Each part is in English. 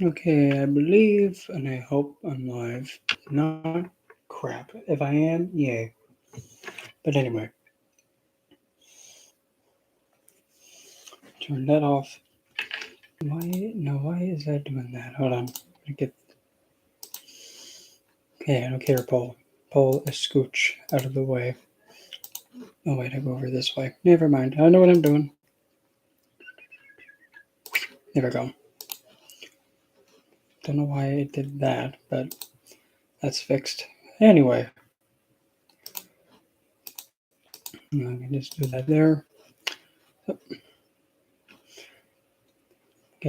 Okay, I believe and I hope I'm live. Not crap. If I am, yay. But anyway, turn that off. Why? No, why is that doing that? Hold on. I get. Okay, I don't care. Pull a scooch out of the way. Oh wait, I go over this way. Never mind. I know what I'm doing. There we go. Don't know why I did that, but that's fixed. Anyway, I can just do that there. Okay,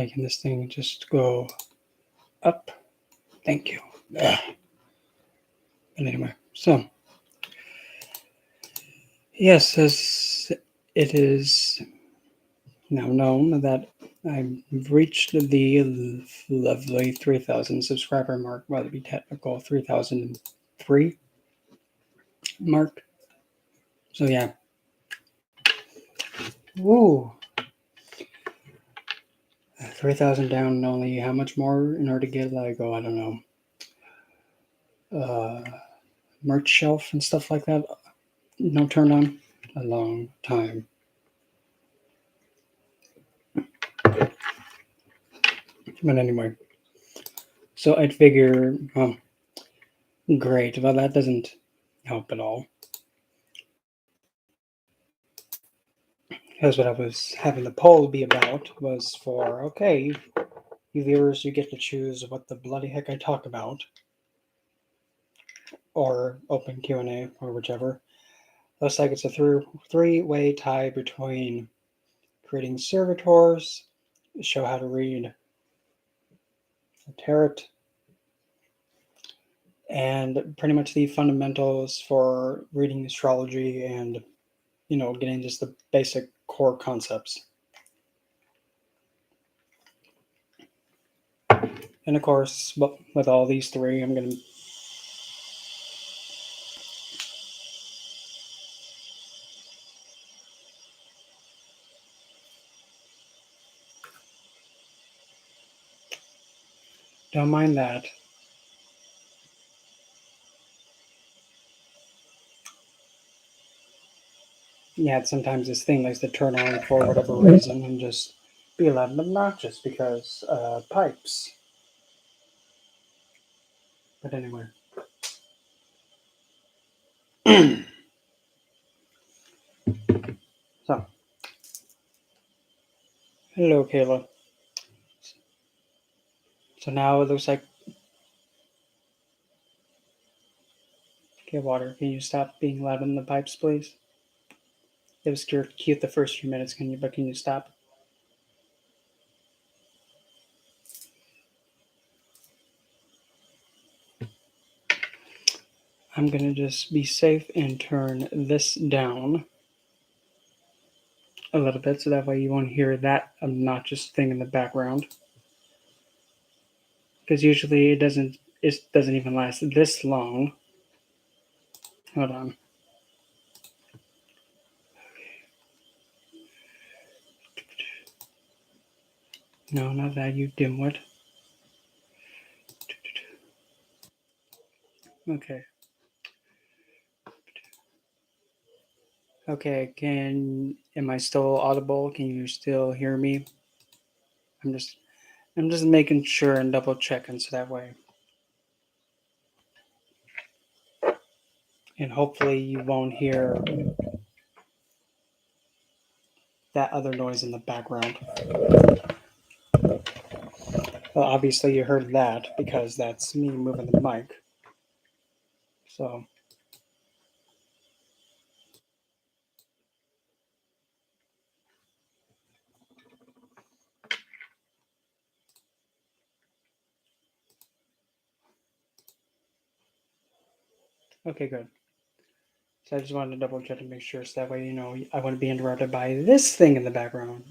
can this thing just go up? Thank you. Ugh. But anyway, so yes, as it is now known that I've reached the lovely 3,000 subscriber mark, well, to be technical, 3,003 mark. So yeah, woo, 3,000 down. Only how much more in order to get like, oh, I don't know, merch shelf and stuff like that. No, turned on a long time. But anyway, so I'd figure, great. Well, that doesn't help at all. Because what I was having the poll be about was for, okay, you viewers, you get to choose what the bloody heck I talk about, or open Q&A, or whichever. Looks like it's a three-way tie between creating servitors, show how to read a tarot, and pretty much the fundamentals for reading astrology and, getting just the basic core concepts. And of course, with all these three, I'm going to don't mind that. Yeah, sometimes this thing likes to turn on for whatever reason and just be loud and obnoxious because pipes. But anyway. So, hello, Kayla. So now it looks like. Okay, water, can you stop being loud in the pipes, please? It was cute the first few minutes, but can you stop? I'm gonna just be safe and turn this down a little bit so that way you won't hear that obnoxious thing in the background. Because usually it doesn't even last this long. Hold on. No, not that, you dimwit. Okay. Okay, am I still audible? Can you still hear me? I'm just I'm just making sure and double checking so that way. And hopefully you won't hear that other noise in the background. Well, obviously you heard that because that's me moving the mic. So, okay, good. So I just wanted to double check to make sure so that way, I wouldn't be interrupted by this thing in the background.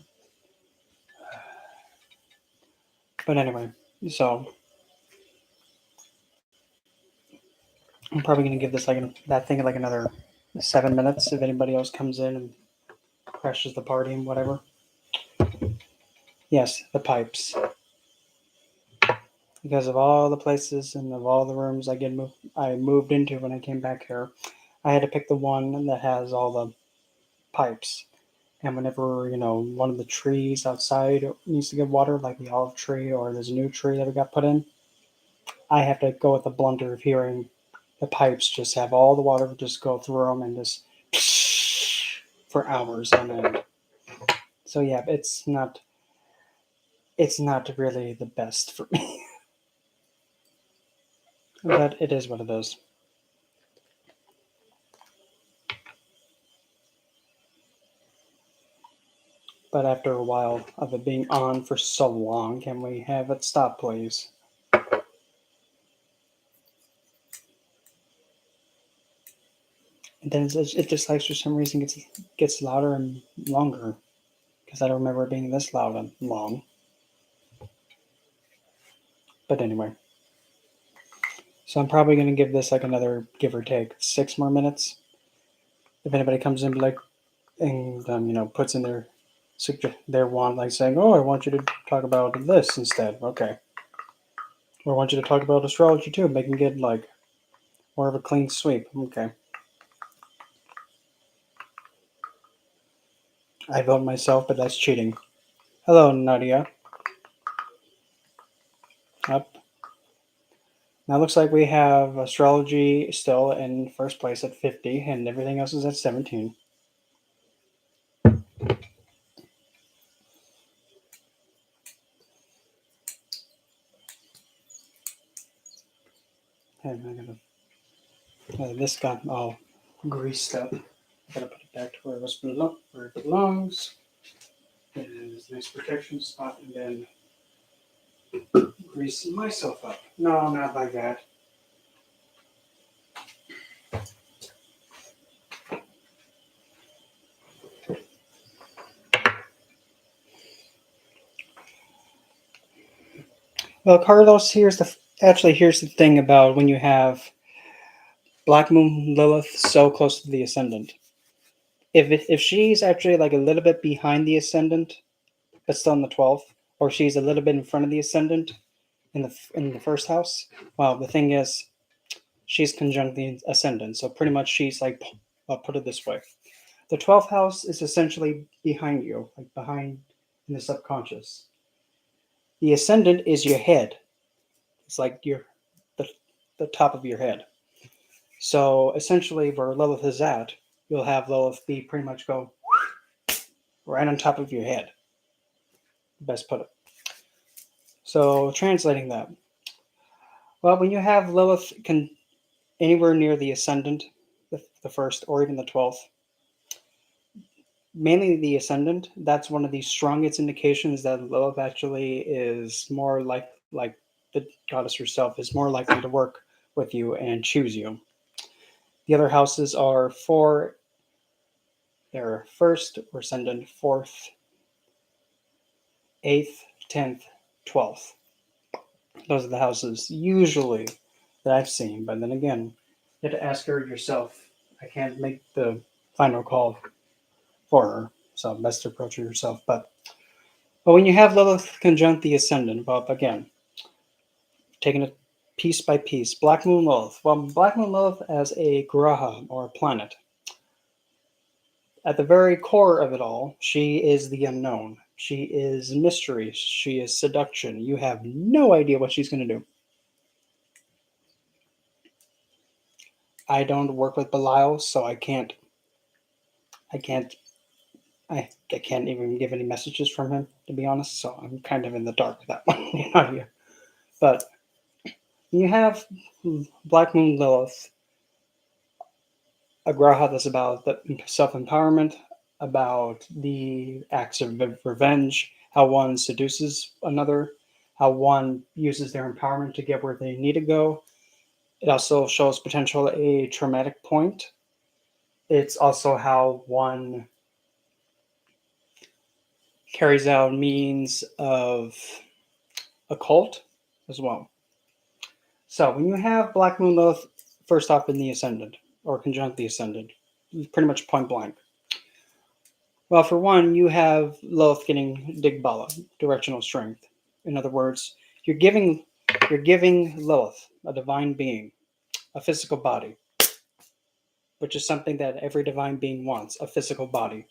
But anyway, so I'm probably going to give this that thing like another 7 minutes if anybody else comes in and crashes the party and whatever. Yes, the pipes. because of all the places and of all the rooms I moved into when I came back here. I had to pick the one that has all the pipes. And whenever, one of the trees outside needs to get water, like the olive tree or there's a new tree that we got put in, I have to go with the blunder of hearing the pipes just have all the water just go through them and just for hours on end. So yeah, it's not really the best for me. But it is what it is. But after a while of it being on for so long, can we have it stop, please? And then it just like for some reason gets louder and longer because I don't remember it being this loud and long. But anyway, so I'm probably going to give this like another give or take 6 more minutes. If anybody comes in like and puts in their want like saying, "Oh, I want you to talk about this instead." Okay, or I want you to talk about astrology too, making it like more of a clean sweep. Okay, I vote myself, but that's cheating. Hello, Nadia. Up. Now it looks like we have astrology still in first place at 50, and everything else is at 17. And I'm gonna. This got all greased up. I'm gonna put it back to where it belongs. It is a nice protection spot, and then grease myself up. No, not like that. Well, Carlos, here's the thing about when you have Black Moon Lilith so close to the ascendant. If she's actually like a little bit behind the ascendant, but still in the 12th, or she's a little bit in front of the ascendant in the first house. Well, the thing is, she's conjunct the ascendant, so pretty much she's like, I'll put it this way: the 12th house is essentially behind you, like behind in the subconscious. The ascendant is your head. It's like the the top of your head. So essentially, where Lilith is at, you'll have Lilith be pretty much go right on top of your head. Best put it. So translating that, well, when you have Lilith anywhere near the ascendant, the first or even the 12th, mainly the ascendant, that's one of the strongest indications that Lilith actually is more like the goddess herself is more likely to work with you and choose you. The other houses are their first or ascendant, fourth, eighth, 10th, 12th. Those are the houses usually that I've seen. But then again, you have to ask her yourself. I can't make the final call for her, so best to approach her yourself. But when you have Lilith conjunct the ascendant, well, again, taking it piece by piece, Black Moon Lilith. Well, Black Moon Lilith as a graha or a planet. At the very core of it all, she is the unknown. She is mystery. She is seduction. You have no idea what she's going to do. I don't work with Belial, so I can't. I can't. I can't even give any messages from him, to be honest. So I'm kind of in the dark with that one. But you have Black Moon Lilith, a graha that's about the self-empowerment, about the acts of revenge, how one seduces another, how one uses their empowerment to get where they need to go. It also shows potential a traumatic point. It's also how one carries out means of occult as well. So when you have Black Moon Lilith first off in the ascendant or conjunct the ascendant, pretty much point blank. Well, for one, you have Lilith getting Digbala, directional strength. In other words, you're giving You're giving Lilith, a divine being, a physical body, which is something that every divine being wants, a physical body.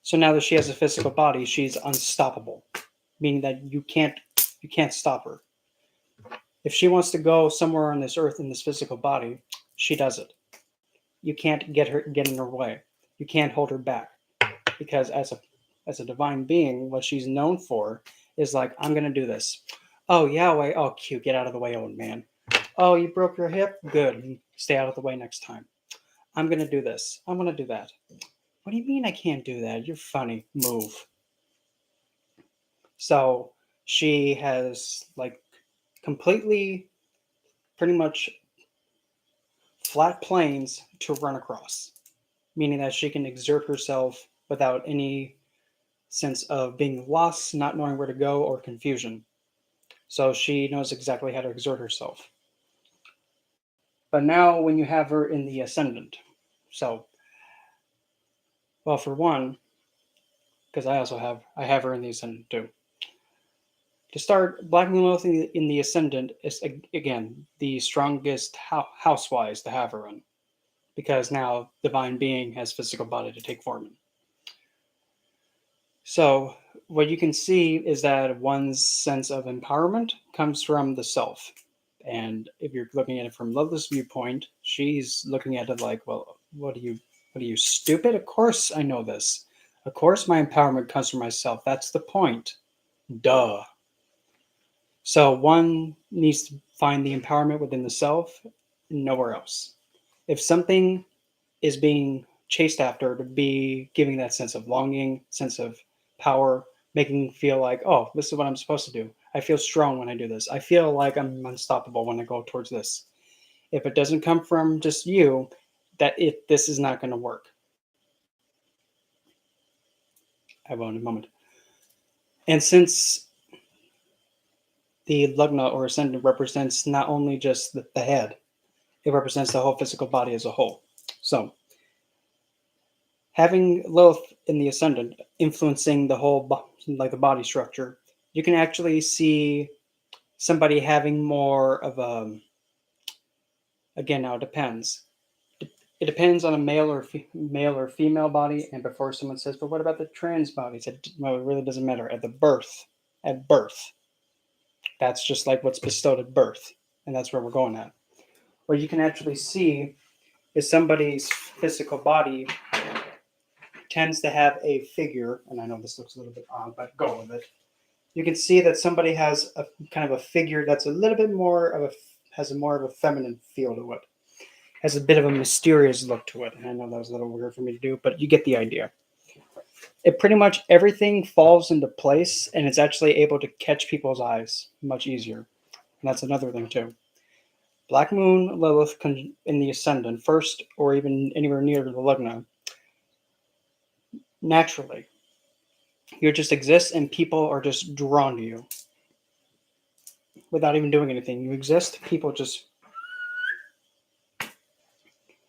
So now that she has a physical body, she's unstoppable, meaning that you can't stop her. If she wants to go somewhere on this earth in this physical body, she does it. You can't get in her way. You can't hold her back because as a divine being, what she's known for is like, I'm gonna do this. Oh yeah, wait. Oh, cute. Get out of the way, old man. Oh, you broke your hip. Good. Stay out of the way next time. I'm gonna do this. I'm gonna do that. What do you mean I can't do that? You're funny. Move. So she has like completely, pretty much flat plains to run across, meaning that she can exert herself without any sense of being lost, not knowing where to go, or confusion. So she knows exactly how to exert herself. But now, when you have her in the ascendant, so well, for one, because I have her in the ascendant too. To start, Black Moon Lilith in the ascendant is again the strongest house-wise to have her in, because now divine being has physical body to take form in. So what you can see is that one's sense of empowerment comes from the self. And if you're looking at it from Lilith's viewpoint, she's looking at it like, well, what are you stupid? Of course I know this. Of course my empowerment comes from myself. That's the point. Duh. So one needs to find the empowerment within the self, nowhere else. If something is being chased after, to be giving that sense of longing, sense of power, making feel like, oh, this is what I'm supposed to do. I feel strong when I do this. I feel like I'm unstoppable when I go towards this. If it doesn't come from just you, this is not going to work. I will in a moment. And since the lugna or ascendant represents not only just the head, it represents the whole physical body as a whole. So having Lilith in the ascendant influencing the whole, like the body structure, you can actually see somebody having more of a. Again, now it depends. It depends on a male or female body. And before someone says, "But what about the trans bodies?" Well, it really doesn't matter. At birth, that's just like what's bestowed at birth, and that's where we're going at. What you can actually see is somebody's physical body tends to have a figure, and I know this looks a little bit odd, but go with it. You can see that somebody has a kind of a figure that's a little bit more of has a more of a feminine feel to it, has a bit of a mysterious look to it. And I know that was a little weird for me to do, but you get the idea. It pretty much everything falls into place, and it's actually able to catch people's eyes much easier. And that's another thing too. Black Moon Lilith in the ascendant first, or even anywhere near the lugna, naturally you just exist and people are just drawn to you without even doing anything. You exist, people just,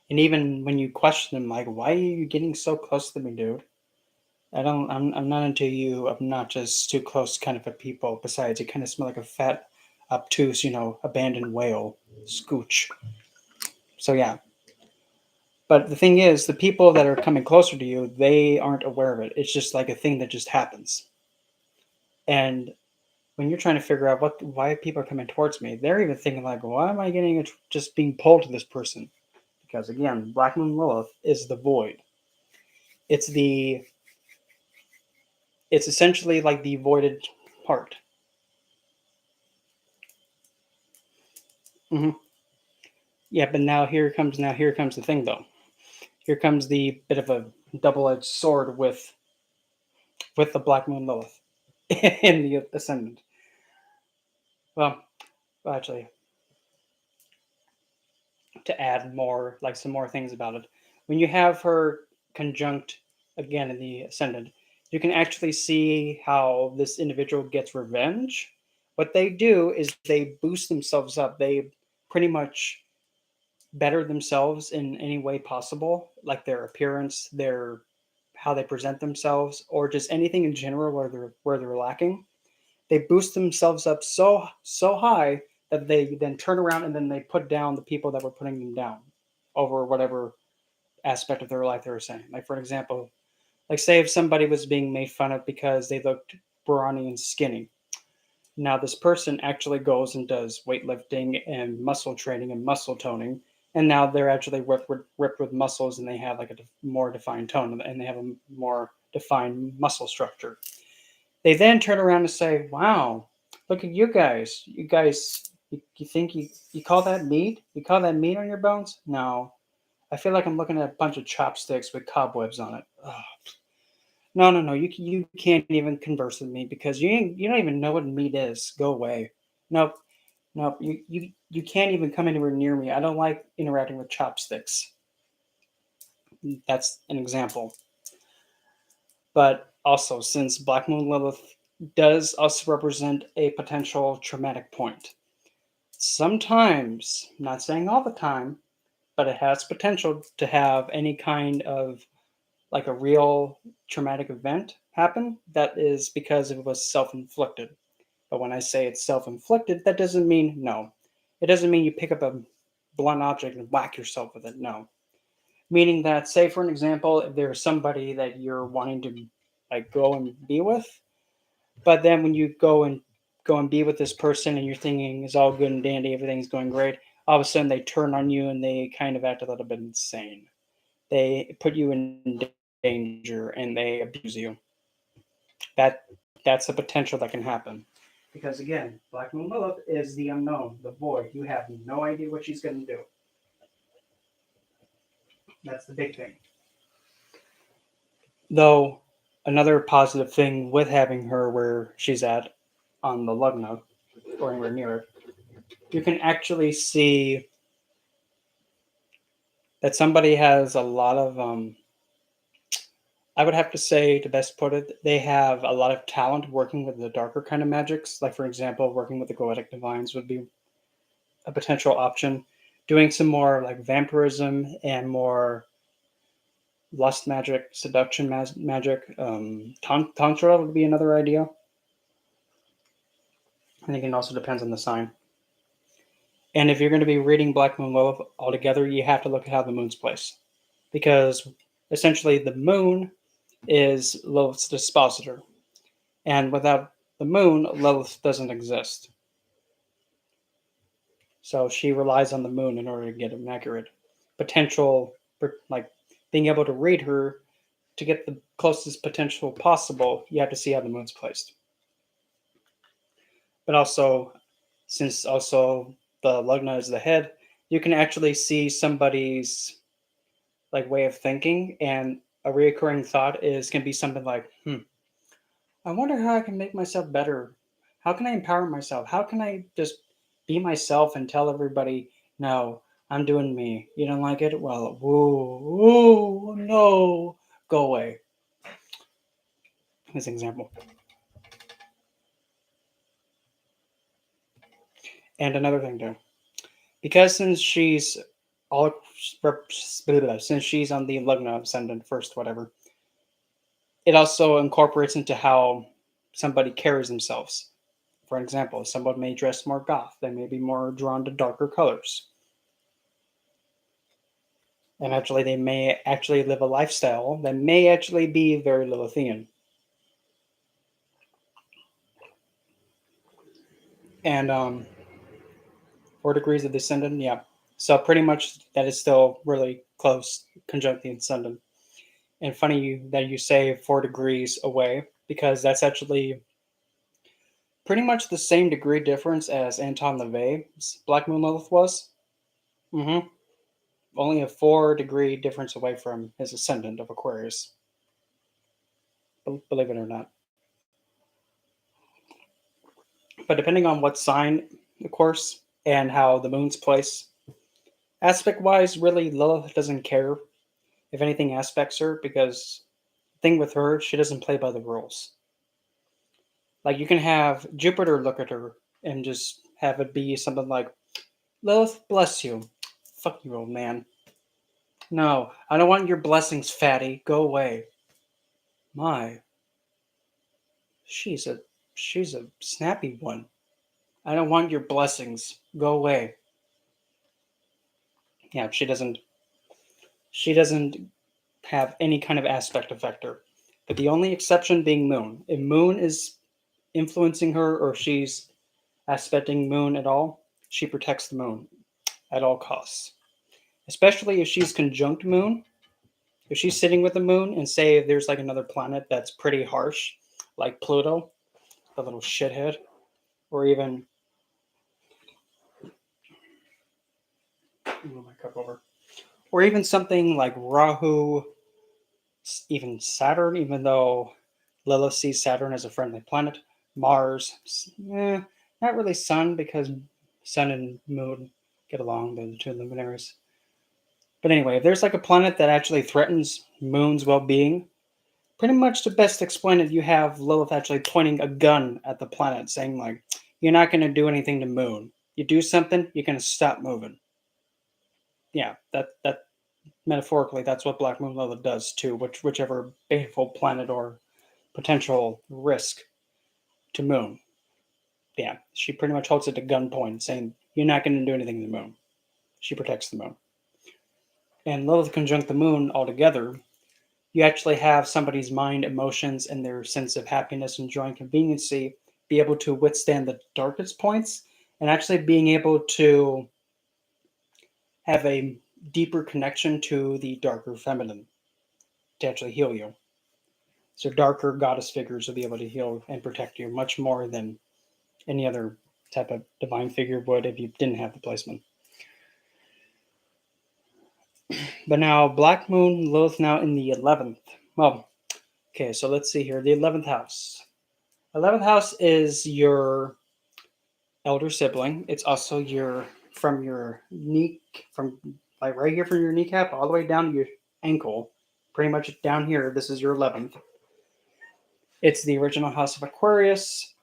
and even when you question them, like, why are you getting so close to me, dude? I'm not into you. I'm not just too close kind of a people. Besides, you kind of smell like a fat, obtuse, abandoned whale. Scooch. So yeah. But the thing is, the people that are coming closer to you, they aren't aware of it. It's just like a thing that just happens. And when you're trying to figure out why people are coming towards me, they're even thinking like, why am I getting just being pulled to this person? Because again, Black Moon Lilith is the void. It's essentially like the voided part. Mm-hmm. Yeah, but now here comes the thing though. Here comes the bit of a double-edged sword with the Black Moon Lilith in the Ascendant. Well, actually, to add more, like some more things about it, when you have her conjunct again in the Ascendant, you can actually see how this individual gets revenge. What they do is they boost themselves up. They pretty much better themselves in any way possible, like their appearance, their how they present themselves, or just anything in general where they're lacking. They boost themselves up so high that they then turn around and then they put down the people that were putting them down over whatever aspect of their life they were saying. Like for example, like say if somebody was being made fun of because they looked brawny and skinny. Now this person actually goes and does weightlifting and muscle training and muscle toning, and now they're actually ripped with muscles and they have like a more defined tone and they have a more defined muscle structure. They then turn around and say, "Wow, look at you guys! You guys, you think you call that meat? You call that meat on your bones? No, I feel like I'm looking at a bunch of chopsticks with cobwebs on it. Ugh. No, no, no. You can't even converse with me because you don't even know what meat is. Go away. Nope, nope. You can't even come anywhere near me. I don't like interacting with chopsticks. That's an example. But also, since Black Moon Lilith does also represent a potential traumatic point, sometimes, not saying all the time, but it has potential to have any kind of like a real traumatic event happen that is because it was self-inflicted. But when I say it's self-inflicted, that doesn't mean no. It doesn't mean you pick up a blunt object and whack yourself with it. No. Meaning that, say for an example, if there's somebody that you're wanting to like go and be with, but then when you go and be with this person and you're thinking it's all good and dandy, everything's going great, all of a sudden they turn on you and they kind of act a little bit insane. They put you in danger and they abuse you. That that's a potential that can happen. Because again, Black Moon Lilith is the unknown, the void. You have no idea what she's going to do. That's the big thing. Though another positive thing with having her where she's at on the Lugna or anywhere near it, you can actually see that somebody has a lot of I would have to say, to best put it, they have a lot of talent working with the darker kind of magics. Like, for example, working with the Goetic Divines would be a potential option. Doing some more like vampirism and more lust magic, seduction magic. Tantra would be another idea. I think it also depends on the sign. And if you're going to be reading Black Moon Lilith altogether, you have to look at how the moon's placed. Because essentially the moon is Lilith's dispositor. And without the moon, Lilith doesn't exist. So she relies on the moon in order to get an accurate potential, like being able to read her to get the closest potential possible. You have to see how the moon's placed. But also, since also the Lugna is the head, you can actually see somebody's like way of thinking, and a reoccurring thought is can be something like, I wonder how I can make myself better. How can I empower myself? How can I just be myself and tell everybody, no, I'm doing me. You don't like it? Well, woo, woo, no, go away. As an example. And another thing too, because since she's all since she's on the Lugna ascendant first, whatever, it also incorporates into how somebody carries themselves. For example, someone may dress more goth. They may be more drawn to darker colors. And actually, they may actually live a lifestyle that may actually be very Lilithian. And 4 degrees of the ascendant, yeah. So pretty much that is still really close conjunct the ascendant. And funny that you say 4 degrees away because that's actually pretty much the same degree difference as Anton LaVey's Black Moon Lilith was. Mm-hmm. Only a 4 degree difference away from his ascendant of Aquarius. Believe it or not. But depending on what sign, of course, and how the moon's placed, aspect wise, really, Lilith doesn't care if anything aspects her because the thing with her, she doesn't play by the rules. Like you can have Jupiter look at her and just have it be something like, Lilith, bless you. Fuck you, old man. No, I don't want your blessings, fatty. Go away. My, she's a she's a snappy one. I don't want your blessings. Go away. Yeah, she doesn't have any kind of aspect affect her. But the only exception being Moon. If Moon is influencing her or she's aspecting Moon at all, she protects the Moon at all costs. Especially if she's conjunct Moon. If she's sitting with the Moon and say if there's like another planet that's pretty harsh, like Pluto, the little shithead, or even move my cup over, or even something like Rahu, even Saturn, even though Lilith sees Saturn as a friendly planet. Mars, not really Sun because Sun and Moon get along, the two luminaries. But anyway, if there's like a planet that actually threatens Moon's well-being, pretty much to best explain it, you have Lilith actually pointing a gun at the planet, saying like, "You're not going to do anything to Moon. You do something, you're going to stop moving." Yeah, that metaphorically, that's what Black Moon Lilith does too. Whichever baneful planet or potential risk to Moon, yeah, she pretty much holds it to gunpoint, saying, "You're not going to do anything to the Moon." She protects the Moon. And Lilith conjunct the Moon altogether, you actually have somebody's mind, emotions, and their sense of happiness and joy and conveniency be able to withstand the darkest points and actually being able to have a deeper connection to the darker feminine to actually heal you. So darker goddess figures will be able to heal and protect you much more than any other type of divine figure would if you didn't have the placement. But now Black Moon Lilith now in the 11th. Well, okay, so let's see here. The 11th house. 11th house is your elder sibling. It's also from your knee, from like right here from your kneecap all the way down to your ankle. Pretty much down here, this is your 11th. It's the original house of Aquarius.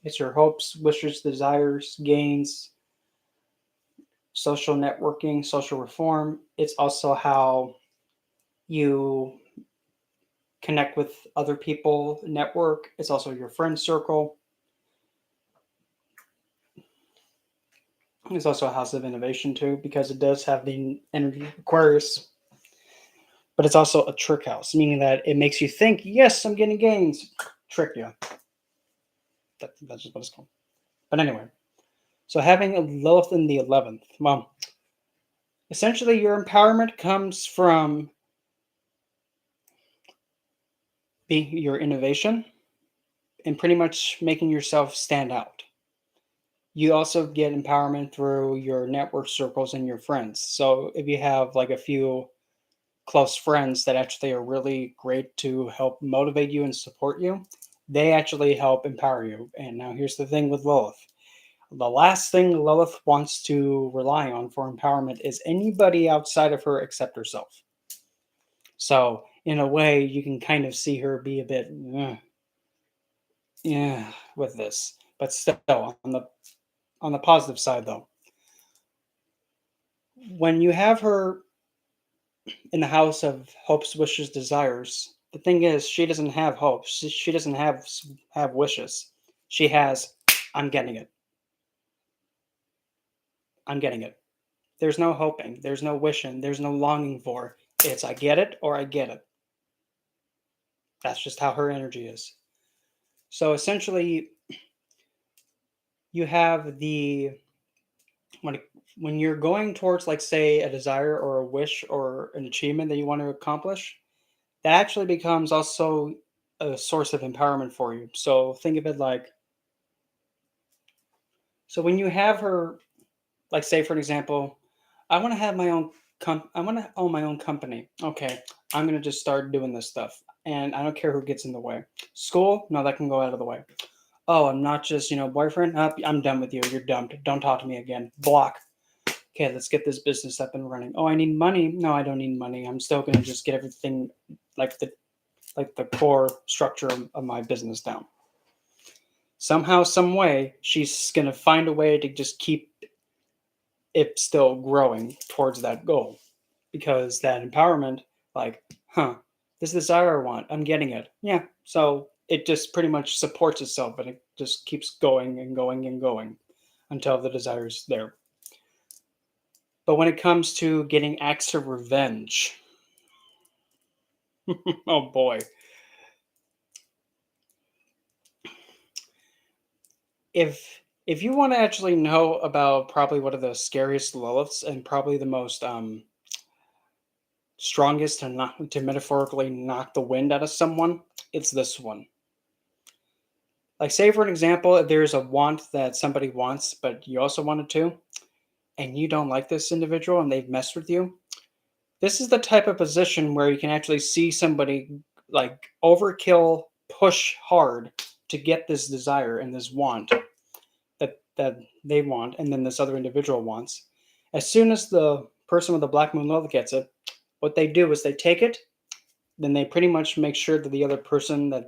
It's your hopes, wishes, desires, gains, social networking, social reform. It's also how you connect with other people, network. It's also your friend circle. It's also a house of innovation too, because it does have the energy of Aquarius. But it's also a trick house, meaning that it makes you think, yes, I'm getting gains. Trick you. That's just what it's called. But anyway, so having a Lilith in the 11th, well, essentially your empowerment comes from your innovation and pretty much making yourself stand out. You also get empowerment through your network circles and your friends. So if you have like a few close friends that actually are really great to help motivate you and support you, they actually help empower you. And now here's the thing with Lilith. The last thing Lilith wants to rely on for empowerment is anybody outside of her except herself. So in a way, you can kind of see her be a bit, yeah, with this. But still, on the positive side, though, when you have her in the house of hopes, wishes, desires, the thing is, she doesn't have hopes. She doesn't have wishes. She has, I'm getting it. I'm getting it. There's no hoping. There's no wishing. There's no longing for. It's I get it or I get it. That's just how her energy is. So essentially, you have when when you're going towards like say a desire or a wish or an achievement that you want to accomplish, that actually becomes also a source of empowerment for you. So think of it like, so when you have her, like say for an example, I want to have my own I want to own my own company. Okay, I'm gonna just start doing this stuff, and I don't care who gets in the way. School, no, that can go out of the way. Oh, I'm not just boyfriend. I'm done with you. You're dumped. Don't talk to me again. Block. Okay, let's get this business up and running. Oh, I need money. No, I don't need money. I'm still gonna just get everything like the core structure of my business down. Somehow, some way, she's gonna find a way to just keep it still growing towards that goal, because that empowerment, like, this desire I want, I'm getting it. Yeah, so it just pretty much supports itself, and it just keeps going and going and going until the desire is there. But when it comes to getting acts of revenge, oh boy. If you want to actually know about probably one of the scariest Liliths and probably the most strongest to metaphorically knock the wind out of someone, it's this one. Like, say for an example, if there's a want that somebody wants, but you also want it too, and you don't like this individual and they've messed with you, this is the type of position where you can actually see somebody like overkill, push hard to get this desire and this want that they want, and then this other individual wants. As soon as the person with the black moon love gets it, what they do is they take it, then they pretty much make sure that the other person that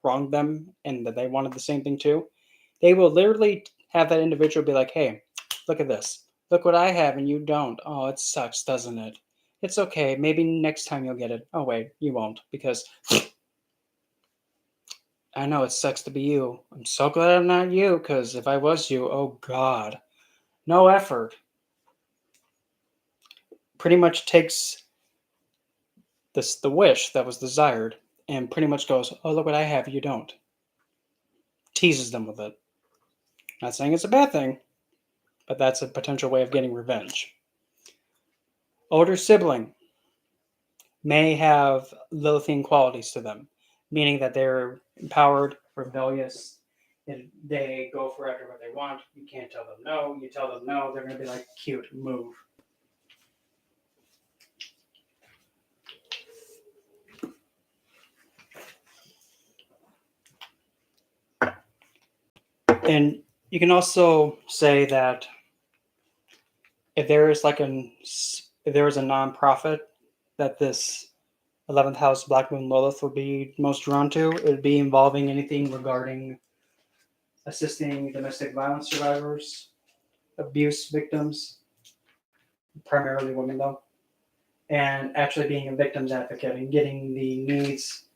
wronged them and that they wanted the same thing too, they will literally have that individual be like, "Hey, look at this. Look what I have and you don't. Oh, it sucks, doesn't it? It's okay. Maybe next time you'll get it. Oh wait, you won't because I know it sucks to be you. I'm so glad I'm not you because if I was you, oh God, no effort." Pretty much takes the wish that was desired and pretty much goes, "Oh, look what I have, you don't." Teases them with it. Not saying it's a bad thing, but that's a potential way of getting revenge. Older sibling may have Lilithian qualities to them, meaning that they're empowered, rebellious, and they go for after what they want. You can't tell them no. You tell them no, they're going to be like, "Cute, move." And you can also say that if there is if there is a nonprofit that this 11th house Black Moon Lilith would be most drawn to, it would be involving anything regarding assisting domestic violence survivors, abuse victims, primarily women though, and actually being a victim's advocate and getting the needs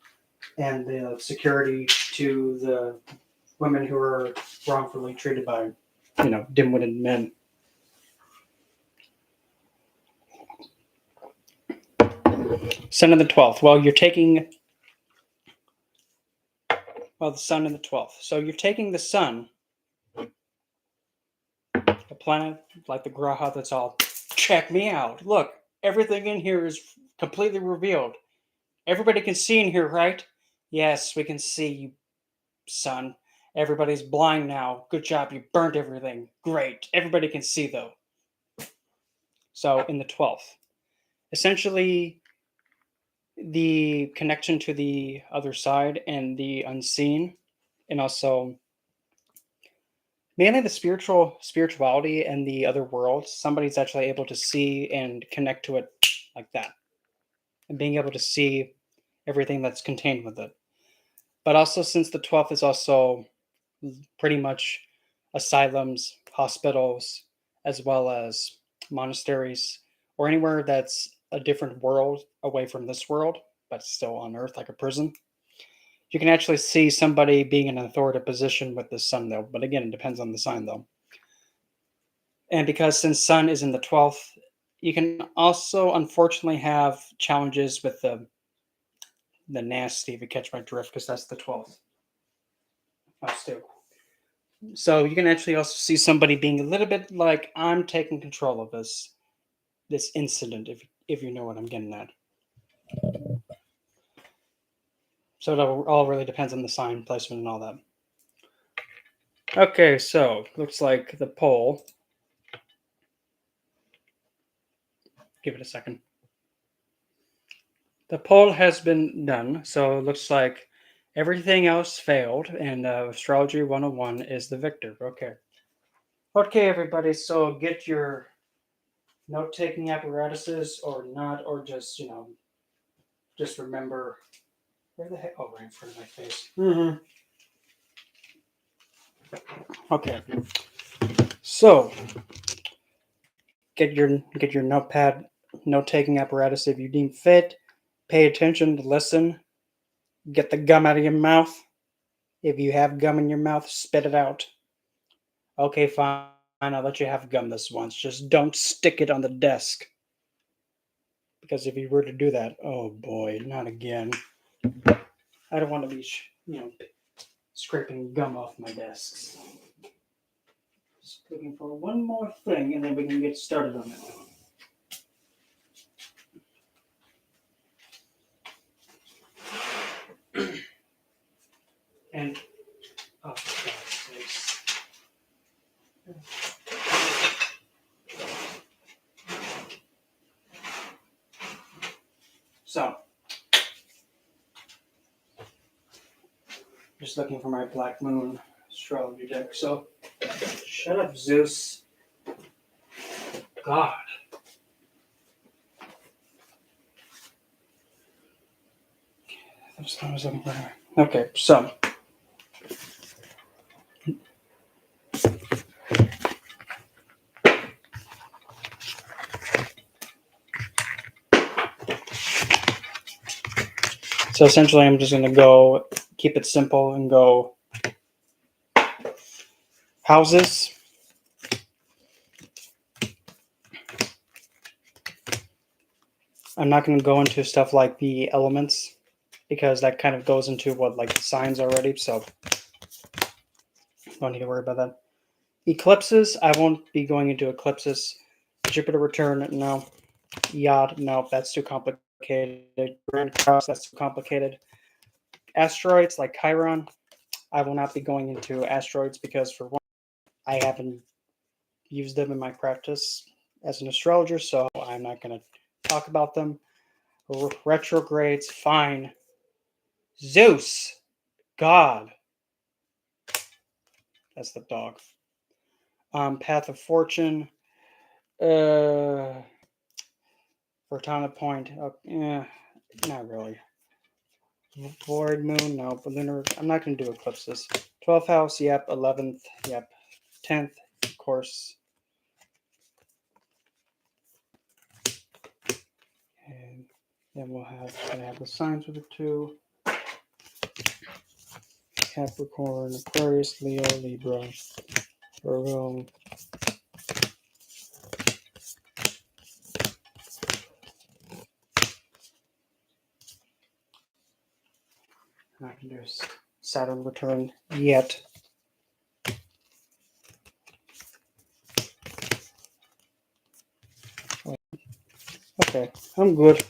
and the security to the women who are wrongfully treated by, dim-witted men. Sun of the 12th. The sun in the 12th. So you're taking the sun, a planet like the Graha that's all, "Check me out. Look, everything in here is completely revealed. Everybody can see in here, right? Yes, we can see you, sun. Everybody's blind now. Good job. You burnt everything. Great. Everybody can see, though." So in the 12th, essentially the connection to the other side and the unseen, and also mainly the spirituality and the other world. Somebody's actually able to see and connect to it like that, and being able to see everything that's contained with it. But also, since the 12th is also pretty much asylums, hospitals, as well as monasteries, or anywhere that's a different world away from this world, but still on Earth, like a prison, you can actually see somebody being in an authoritative position with the sun, though. But again, it depends on the sign, though. And because since sun is in the 12th, you can also unfortunately have challenges with the nasty, if you catch my drift, because that's the 12th. Still. So you can actually also see somebody being a little bit like, "I'm taking control of this incident," if you know what I'm getting at. So it all really depends on the sign placement and all that. Okay, so looks like the poll. Give it a second. The poll has been done, so it looks like everything else failed, and Astrology 101 is the victor. Okay. Okay, everybody, so get your note-taking apparatuses or not, or just, just remember, where the heck? Oh, right in front of my face. Okay. So, get your notepad, note-taking apparatus if you deem fit. Pay attention to listen. Get the gum out of your mouth. If you have gum in your mouth, spit it out. Okay, fine. I'll let you have gum this once. Just don't stick it on the desk. Because if you were to do that, oh boy, not again. I don't want to be, scraping gum off my desks. Just looking for one more thing, and then we can get started on it. And oh, for God's sakes. So, just looking for my Black Moon astrology deck. So, shut up, Zeus. God. That's what I was looking for. Okay, so. So essentially, I'm just going to go keep it simple and go houses. I'm not going to go into stuff like the elements because that kind of goes into what like the signs already. So don't need to worry about that. Eclipses, I won't be going into eclipses. Jupiter return, no. Yod, no, that's too complicated. Grand Cross, that's too complicated. Asteroids like Chiron, I will not be going into asteroids because for one, I haven't used them in my practice as an astrologer, so I'm not going to talk about them. Retrogrades, fine. Zeus, God. That's the dog. Path of Fortune, Fortuna Point, not really. Void Moon, no. Lunar, I'm not going to do eclipses. 12th house, yep. 11th, yep. 10th, of course. And then we'll have the signs with the two. Capricorn, Aquarius, Leo, Libra, Virgo. I'm not going to do Saturn return yet. Okay, I'm good.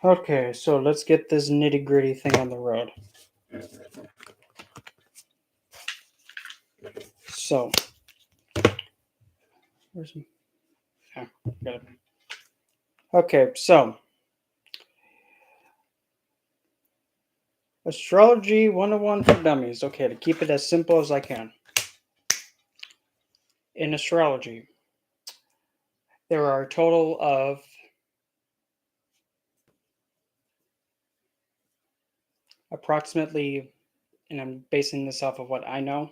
Okay, so let's get this nitty-gritty thing on the road. So, where's my... Yeah, got it. Okay, so Astrology 101 for Dummies. Okay, to keep it as simple as I can. In astrology, there are a total of approximately, and I'm basing this off of what I know,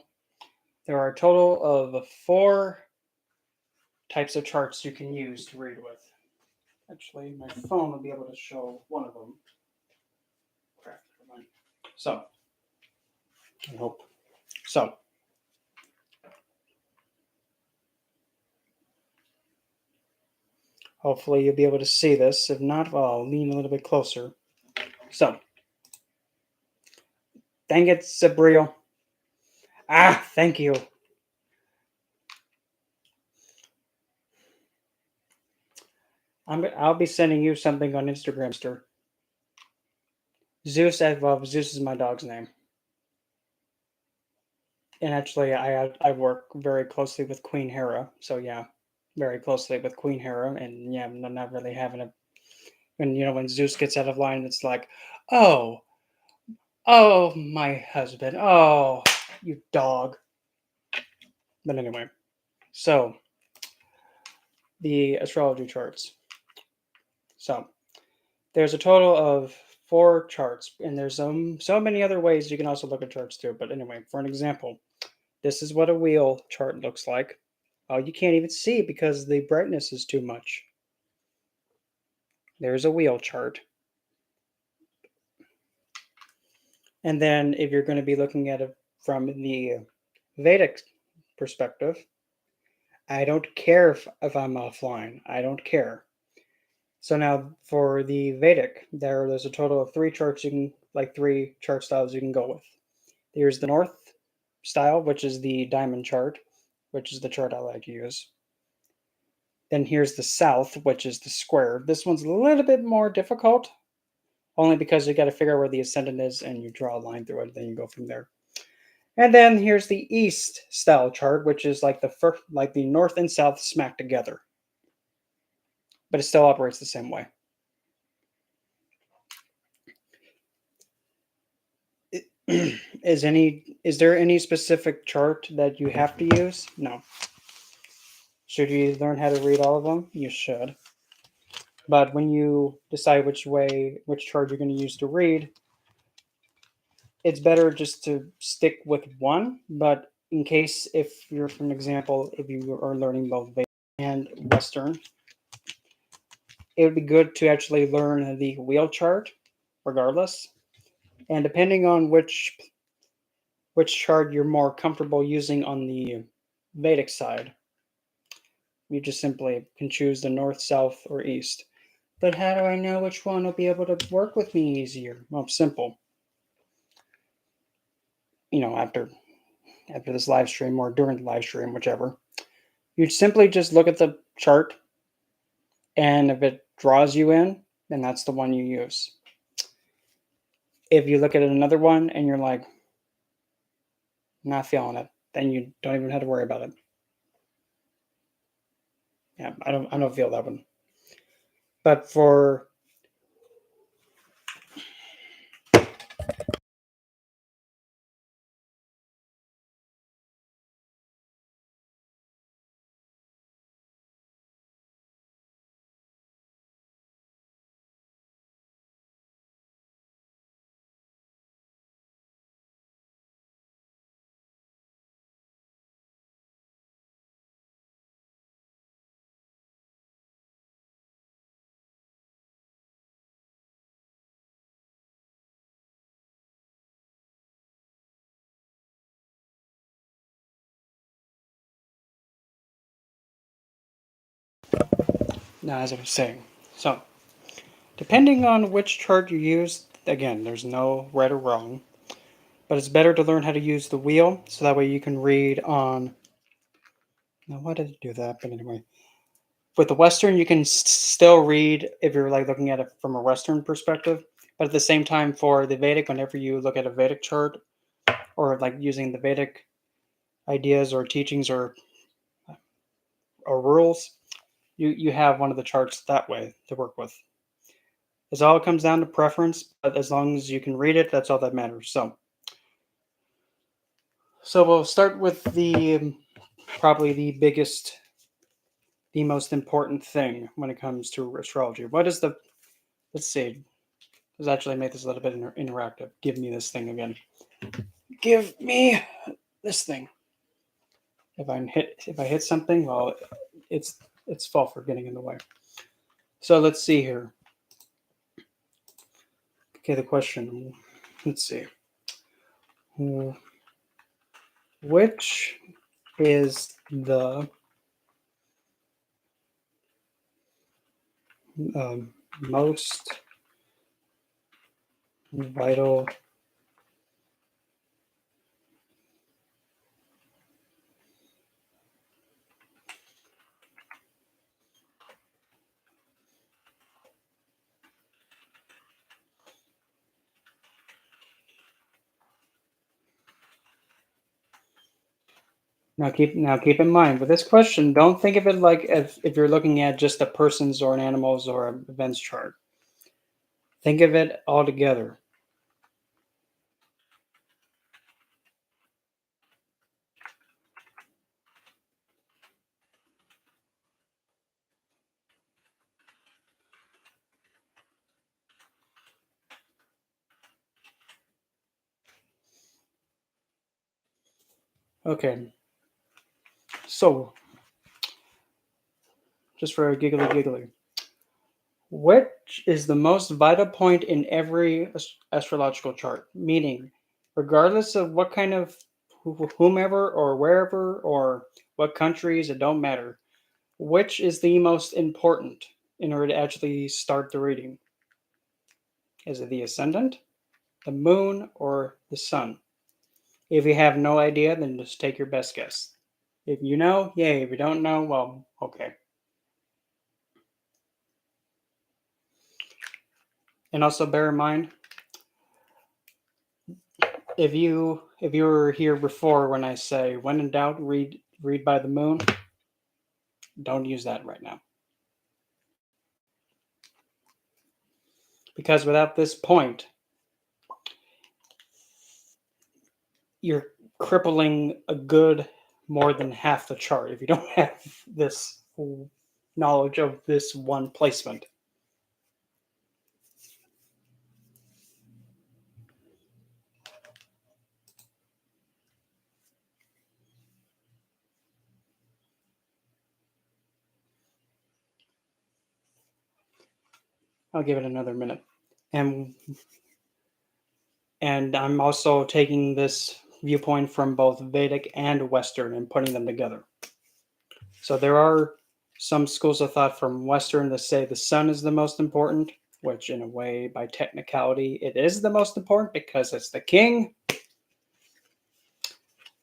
there are a total of 4 types of charts you can use to read with. Actually, my phone will be able to show one of them. Crap, never mind. So, I hope. So, hopefully you'll be able to see this. If not, well, I'll lean a little bit closer. So, dang it, Sabriel. Ah, thank you. I'll be sending you something on Instagram, sir. Zeus, Zeus is my dog's name. And actually, I work very closely with Queen Hera, so yeah, very closely with Queen Hera, and yeah, I'm not really having a when Zeus gets out of line, it's like, oh, oh, my husband, oh, you dog. But anyway, so the astrology charts. So There's a total of 4 charts, and there's so many other ways you can also look at charts too. But anyway, for an example, this is what a wheel chart looks like. Oh, you can't even see because the brightness is too much. There's a wheel chart. And then if you're going to be looking at it from the Vedic perspective, I don't care if I'm offline. I don't care. So now for the Vedic, there's a total of 3 charts you can, like 3 chart styles you can go with. There's the North style, which is the diamond chart, which is the chart I like to use. Then here's the South, which is the square. This one's a little bit more difficult, only because you got to figure out where the ascendant is and you draw a line through it, then you go from there. And then here's the East style chart, which is like like the North and South smacked together, but it still operates the same way. Is there any specific chart that you have to use? No. Should you learn how to read all of them? You should. But when you decide which chart you're going to use to read, it's better just to stick with one. But in case, if you're, for an example, if you are learning both Vedic and Western, it would be good to actually learn the wheel chart, regardless. And depending on which chart you're more comfortable using on the Vedic side, you just simply can choose the north, south, or east. But how do I know which one will be able to work with me easier? Well, simple. After this live stream or during the live stream, whichever, you simply just look at the chart, and if it draws you in, then that's the one you use. If you look at another one and you're like, not feeling it, then you don't even have to worry about it. Yeah, I don't feel that one. But for now, as I was saying, so depending on which chart you use, again, there's no right or wrong, but it's better to learn how to use the wheel so that way you can read on. Now, why did it do that? But anyway, with the Western, you can still read if you're like looking at it from a Western perspective, but at the same time, for the Vedic, whenever you look at a Vedic chart or like using the Vedic ideas or teachings or rules, you have one of the charts that way to work with. It all comes down to preference, but as long as you can read it, that's all that matters. So we'll start with the probably the most important thing when it comes to astrology. What is the let's see. Let's actually make this a little bit interactive. Give me this thing again. Give me this thing. If I hit something, well, it's fault for getting in the way. So let's see here. Okay, the question. Let's see. Which is the most vital now keep in mind with this question, don't think of it like if you're looking at just a person's or an animal's or an event's chart. Think of it all together. Okay, so just for a giggly, which is the most vital point in every astrological chart? Meaning, regardless of what kind of whomever or wherever or what countries, it don't matter. Which is the most important in order to actually start the reading? Is it the ascendant, the moon, or the sun? If you have no idea, then just take your best guess. If you know, yay. If you don't know, well, okay. And also bear in mind, if you were here before when I say when in doubt, read by the moon, don't use that right now. Because without this point, you're crippling a good more than half the chart if you don't have this knowledge of this one placement. I'll give it another minute. And I'm also taking this viewpoint from both Vedic and Western and putting them together. So there are some schools of thought from Western that say the sun is the most important, which in a way, by technicality, it is the most important because it's the king.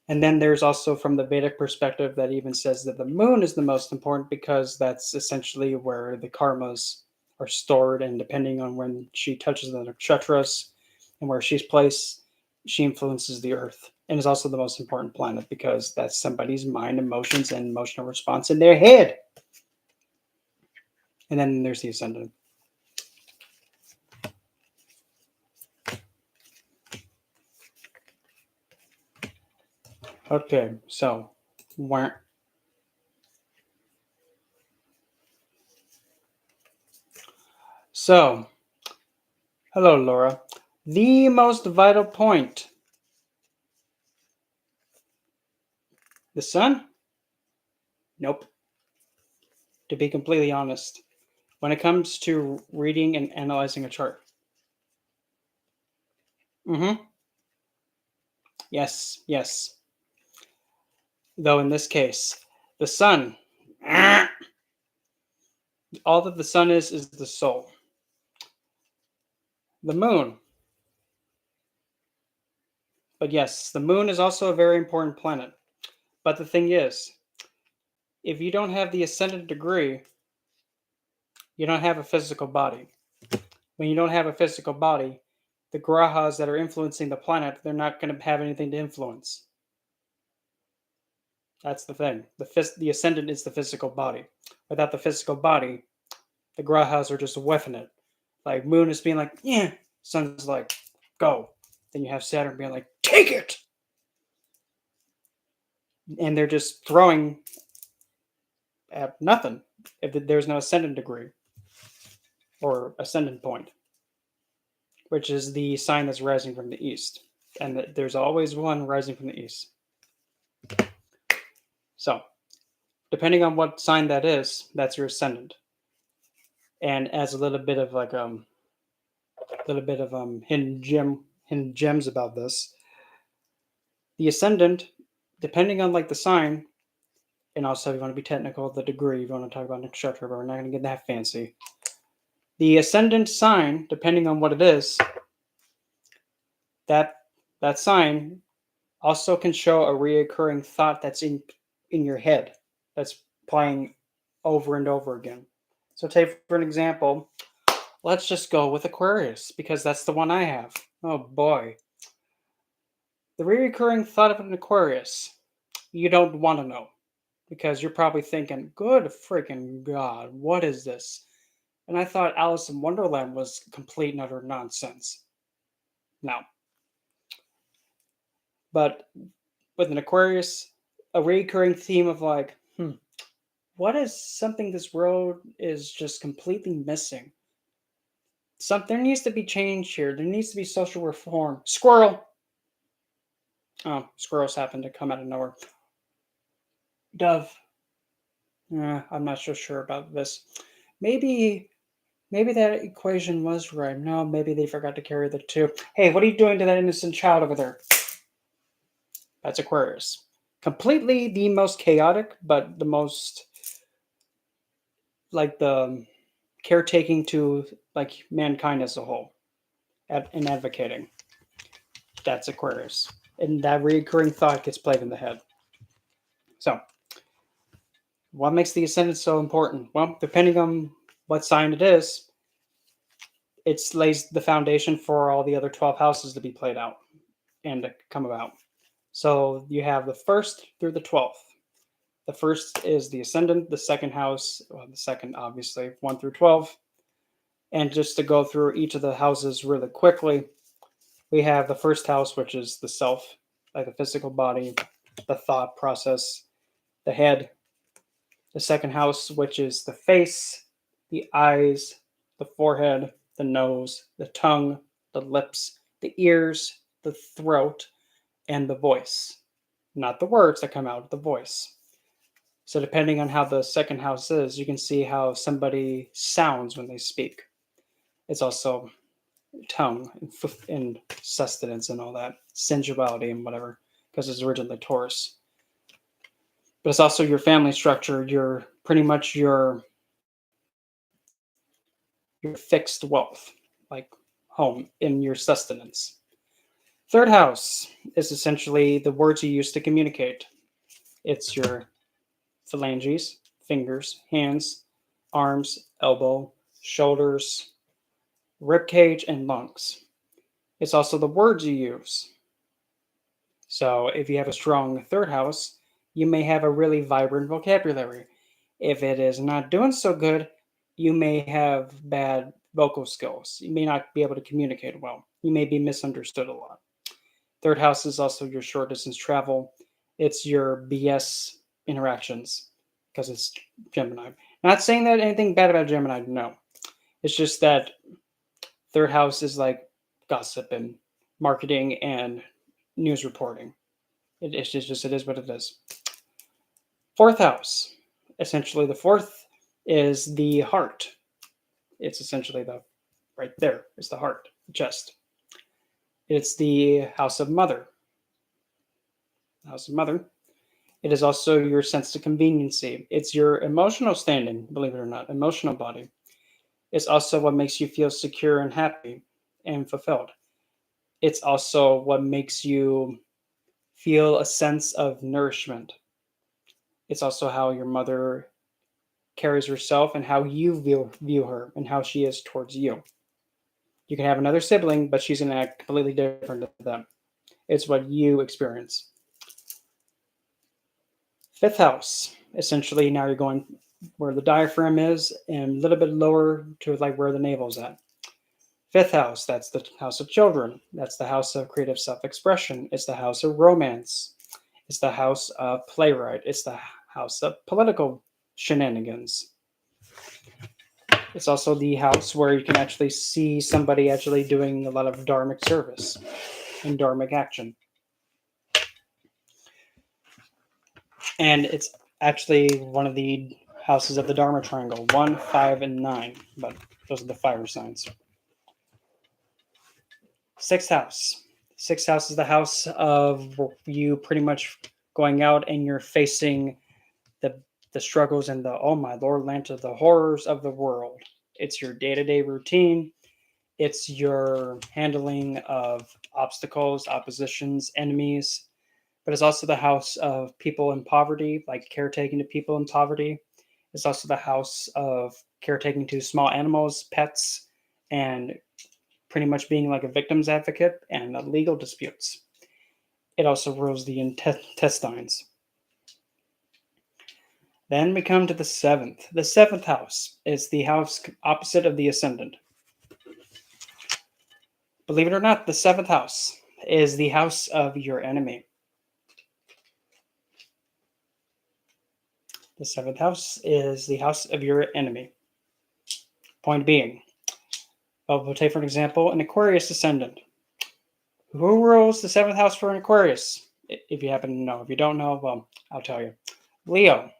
And then there's also from the Vedic perspective that even says that the moon is the most important because that's essentially where the karmas are stored, and depending on when she touches the nakshatras and where she's placed, she influences the earth and is also the most important planet because that's somebody's mind, emotions, and emotional response in their head. And then there's the ascendant. Okay, so where so hello Laura. The most vital point. The sun? Nope. To be completely honest, when it comes to reading and analyzing a chart. Mm-hmm. Yes, yes. Though in this case, the sun, all that the sun is the soul. The moon. But yes, the moon is also a very important planet. But the thing is, if you don't have the ascendant degree, you don't have a physical body. When you don't have a physical body, the grahas that are influencing the planet, they're not going to have anything to influence. That's the thing. The ascendant is the physical body. Without the physical body, the grahas are just whiffing it. Like Moon is being like, yeah. Sun's like, go. Then you have Saturn being like, take it. And they're just throwing at nothing if there's no ascendant degree or ascendant point, which is the sign that's rising from the east. And there's always one rising from the east. So, depending on what sign that is, that's your ascendant. And as a little bit of like hidden gems about this, the ascendant, depending on like the sign, and also if you want to be technical, the degree, if you want to talk about nakshatra, but we're not going to get that fancy. The ascendant sign, depending on what it is, that sign also can show a reoccurring thought that's in your head, that's playing over and over again. So take for an example, let's just go with Aquarius because that's the one I have. Oh boy. The reoccurring thought of an Aquarius, you don't want to know because you're probably thinking, good freaking God, what is this? And I thought Alice in Wonderland was complete and utter nonsense. No. But with an Aquarius, a recurring theme of like, what is something this world is just completely missing? There needs to be change here. There needs to be social reform. Squirrel. Oh, squirrels happen to come out of nowhere. Dove. I'm not so sure about this. Maybe maybe that equation was right. No, maybe they forgot to carry the two. Hey, what are you doing to that innocent child over there? That's Aquarius. Completely the most chaotic, but the most like the caretaking to like mankind as a whole and advocating. That's Aquarius. And that recurring thought gets played in the head. So, what makes the ascendant so important? Well, depending on what sign it is, it lays the foundation for all the other 12 houses to be played out and to come about. So you have the first through the 12th. The first is the ascendant, the second house, well, the second, obviously, 1 through 12. And just to go through each of the houses really quickly, we have the first house, which is the self, like the physical body, the thought process, the head. The second house, which is the face, the eyes, the forehead, the nose, the tongue, the lips, the ears, the throat, and the voice. Not the words that come out, the voice. So, depending on how the second house is, you can see how somebody sounds when they speak. It's also tongue and sustenance and all that, sensuality and whatever, because it's originally Taurus. But it's also your family structure, your pretty much your fixed wealth, like home in your sustenance. Third house is essentially the words you use to communicate. It's your phalanges, fingers, hands, arms, elbow, shoulders, rib cage, and lungs. It's also the words you use. So if you have a strong third house, you may have a really vibrant vocabulary. If it is not doing so good, you may have bad vocal skills. You may not be able to communicate well. You may be misunderstood a lot. Third house is also your short distance travel. It's your BS interactions because it's Gemini. Not saying that anything bad about Gemini, no. It's just that third house is like gossip and marketing and news reporting. It's just it is what it is. Fourth house, essentially the fourth is the heart. It's essentially the right there. It's the heart, the chest. It's the house of mother. House of mother. It is also your sense of conveniency. It's your emotional standing, believe it or not, emotional body. It's also what makes you feel secure and happy and fulfilled. It's also what makes you feel a sense of nourishment. It's also how your mother carries herself and how you view her and how she is towards you. You can have another sibling, but she's going to act completely different to them. It's what you experience. Fifth house, essentially, now you're going where the diaphragm is and a little bit lower to like where the navel's at. Fifth house, that's the house of children. That's the house of creative self expression. It's the house of romance. It's the house of playwright. It's the house of political shenanigans. It's also the house where you can actually see somebody actually doing a lot of dharmic service and dharmic action. And it's actually one of the houses of the Dharma Triangle 1, 5, and 9. But those are the fire signs. Sixth house. Sixth house is the house of you pretty much going out and you're facing the struggles and the, oh my Lord, Lanta, the horrors of the world. It's your day-to-day routine. It's your handling of obstacles, oppositions, enemies, but it's also the house of people in poverty, like caretaking to people in poverty. It's also the house of caretaking to small animals, pets, and pretty much being like a victim's advocate and legal disputes. It also rules the intestines. Then we come to the seventh. The seventh house is the house opposite of the ascendant. Believe it or not, the seventh house is the house of your enemy. The seventh house is the house of your enemy. Point being, we'll take for an example an Aquarius ascendant. Who rules the seventh house for an Aquarius? If you happen to know. If you don't know, well, I'll tell you. Leo,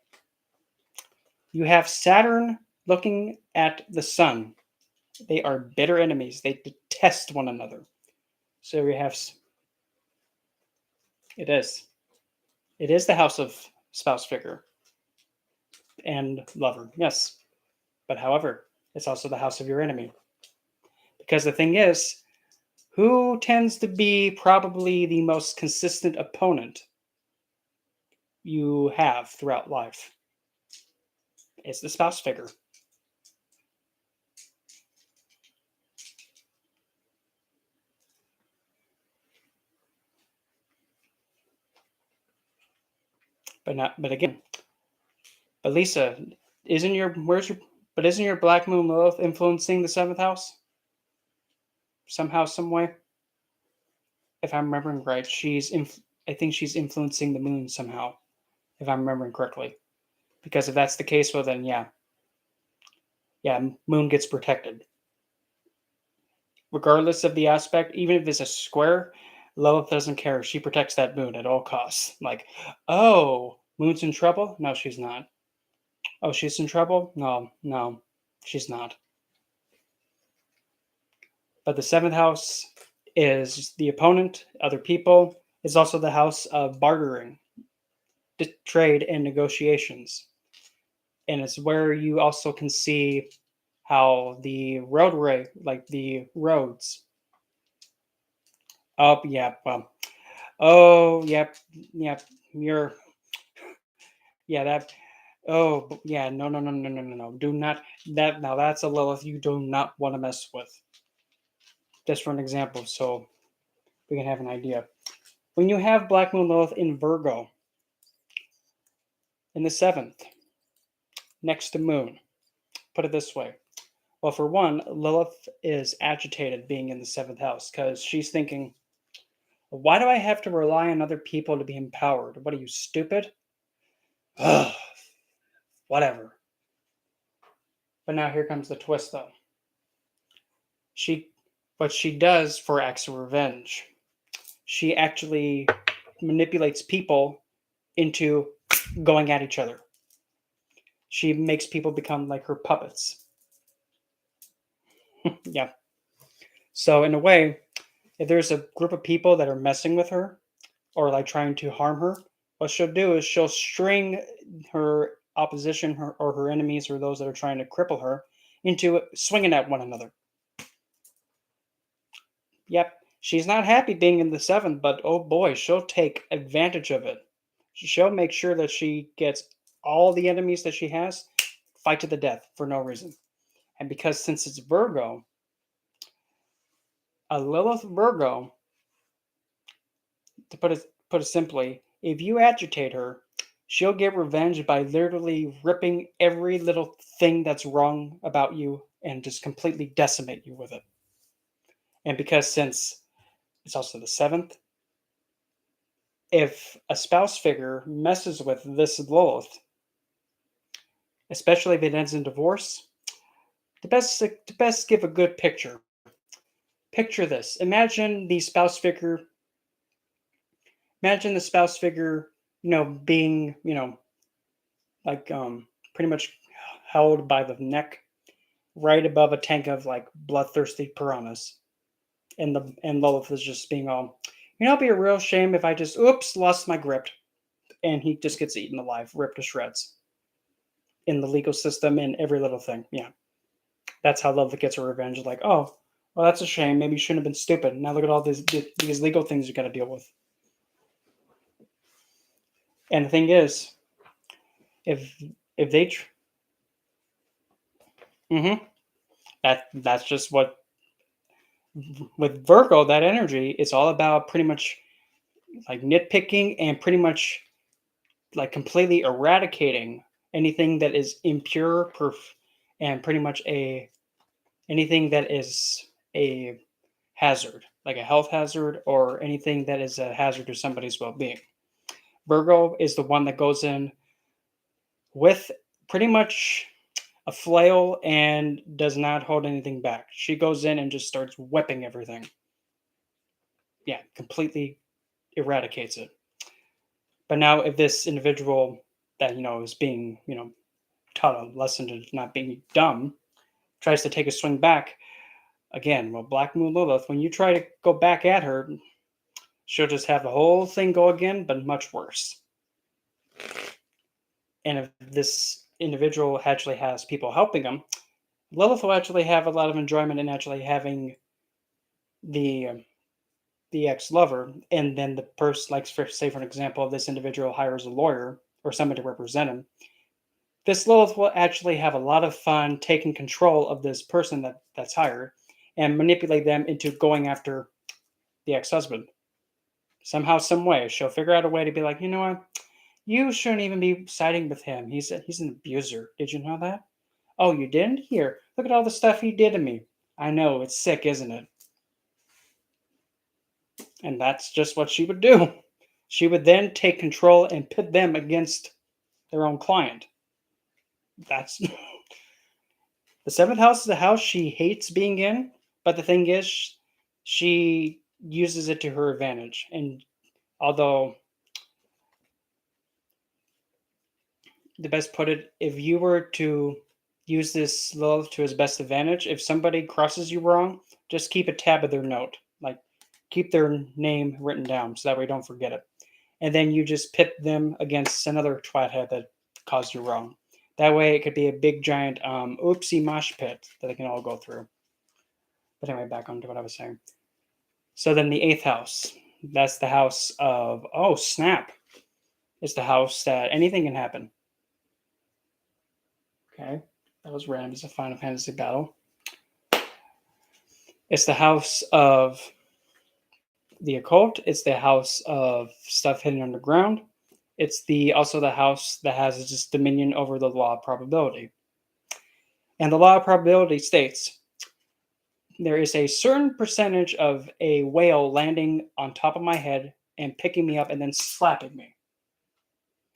you have Saturn looking at the sun. They are bitter enemies. They detest one another. So we have it is. It is the house of spouse figure and lover. Yes. But however, it's also the house of your enemy. Because the thing is, who tends to be probably the most consistent opponent you have throughout life? It's the spouse figure. But again, but Lisa, isn't your Black Moon Lilith influencing the seventh house? Somehow, some way? If I'm remembering right, I think she's influencing the moon somehow, if I'm remembering correctly. Because if that's the case, well then yeah, moon gets protected. Regardless of the aspect, even if it's a square, Lilith doesn't care. She protects that moon at all costs. Like, oh, moon's in trouble? No, she's not. Oh, she's in trouble? No, no, she's not. But the seventh house is the opponent, other people. It's also the house of bartering, trade, and negotiations. And it's where you also can see how the roadway, like the roads. Oh, yeah, well, oh, yep, yep. You're, yeah, that. Oh, yeah, no, no, no, no, no, no, no. Do not that. Now that's a Lilith you do not want to mess with. Just for an example, so we can have an idea. When you have Black Moon Lilith in Virgo in the seventh, next to Moon, put it this way. Well, for one, Lilith is agitated being in the seventh house because she's thinking, why do I have to rely on other people to be empowered? What are you, stupid? Ugh, whatever. But now here comes the twist, though. She, what she does for acts of revenge, she actually manipulates people into going at each other. She makes people become like her puppets. Yeah. So in a way, if there's a group of people that are messing with her or like trying to harm her, what she'll do is she'll string her opposition or her enemies or those that are trying to cripple her into swinging at one another. Yep, she's not happy being in the seventh, but oh boy, she'll take advantage of it. She'll make sure that she gets all the enemies that she has, fight to the death for no reason. And because since it's Virgo, a Lilith Virgo, to put it simply, if you agitate her, she'll get revenge by literally ripping every little thing that's wrong about you and just completely decimate you with it. And because since it's also the seventh, if a spouse figure messes with this Lilith, especially if it ends in divorce, the best give a good picture. Picture this. Imagine the spouse figure, being, like pretty much held by the neck right above a tank of like bloodthirsty piranhas. And Lilith is just being all, it'd be a real shame if I just lost my grip. And he just gets eaten alive, ripped to shreds in the legal system and every little thing. Yeah. That's how Lilith gets her revenge. Like, oh, well, that's a shame. Maybe you shouldn't have been stupid. Now look at all these legal things you got to deal with. And the thing is, if they, mm-hmm, that's just what with Virgo, that energy is all about pretty much like nitpicking and pretty much like completely eradicating anything that is impure, and pretty much anything that is a hazard, like a health hazard or anything that is a hazard to somebody's well-being. Virgo is the one that goes in with pretty much a flail and does not hold anything back. She goes in and just starts whipping everything. Yeah, completely eradicates it. But now if this individual that, is being, taught a lesson to not being dumb, tries to take a swing back, again, well, Black Moon Lilith, when you try to go back at her, she'll just have the whole thing go again, but much worse. And if this individual actually has people helping them, Lilith will actually have a lot of enjoyment in actually having the the ex-lover, and then the person, like, say for an example, this individual hires a lawyer or somebody to represent him. This Lilith will actually have a lot of fun taking control of this person that's hired and manipulate them into going after the ex-husband. Somehow, some way, she'll figure out a way to be like, you know what? You shouldn't even be siding with him. He's an abuser. Did you know that? Oh, you didn't? Here, look at all the stuff he did to me. I know, it's sick, isn't it? And that's just what she would do. She would then take control and pit them against their own client. That's the seventh house is a house she hates being in, but the thing is, she uses it to her advantage. And although the best put it, if you were to use this love to his best advantage, if somebody crosses you wrong, just keep a tab of their note. Like, keep their name written down so that way you don't forget it. And then you just pit them against another twathead that caused you wrong. That way it could be a big giant oopsie mosh pit that they can all go through. But anyway, back on to what I was saying. So then the eighth house. That's the house of, oh snap. It's the house that anything can happen. Okay, that was random. It's a Final Fantasy battle. It's the house of the occult. It's the house of stuff hidden underground. It's also the house that has just dominion over the law of probability. And the law of probability states there is a certain percentage of a whale landing on top of my head and picking me up and then slapping me.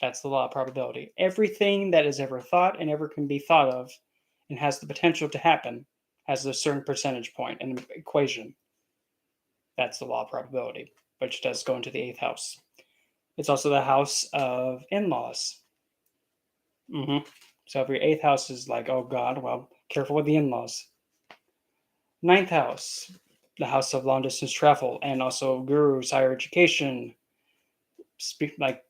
That's the law of probability. Everything that is ever thought and ever can be thought of and has the potential to happen has a certain percentage point, an equation. That's the law of probability, which does go into the eighth house. It's also the house of in-laws. So if your eighth house is like, oh God, well, careful with the in-laws. Ninth house, the house of long-distance travel, and also gurus, higher education, like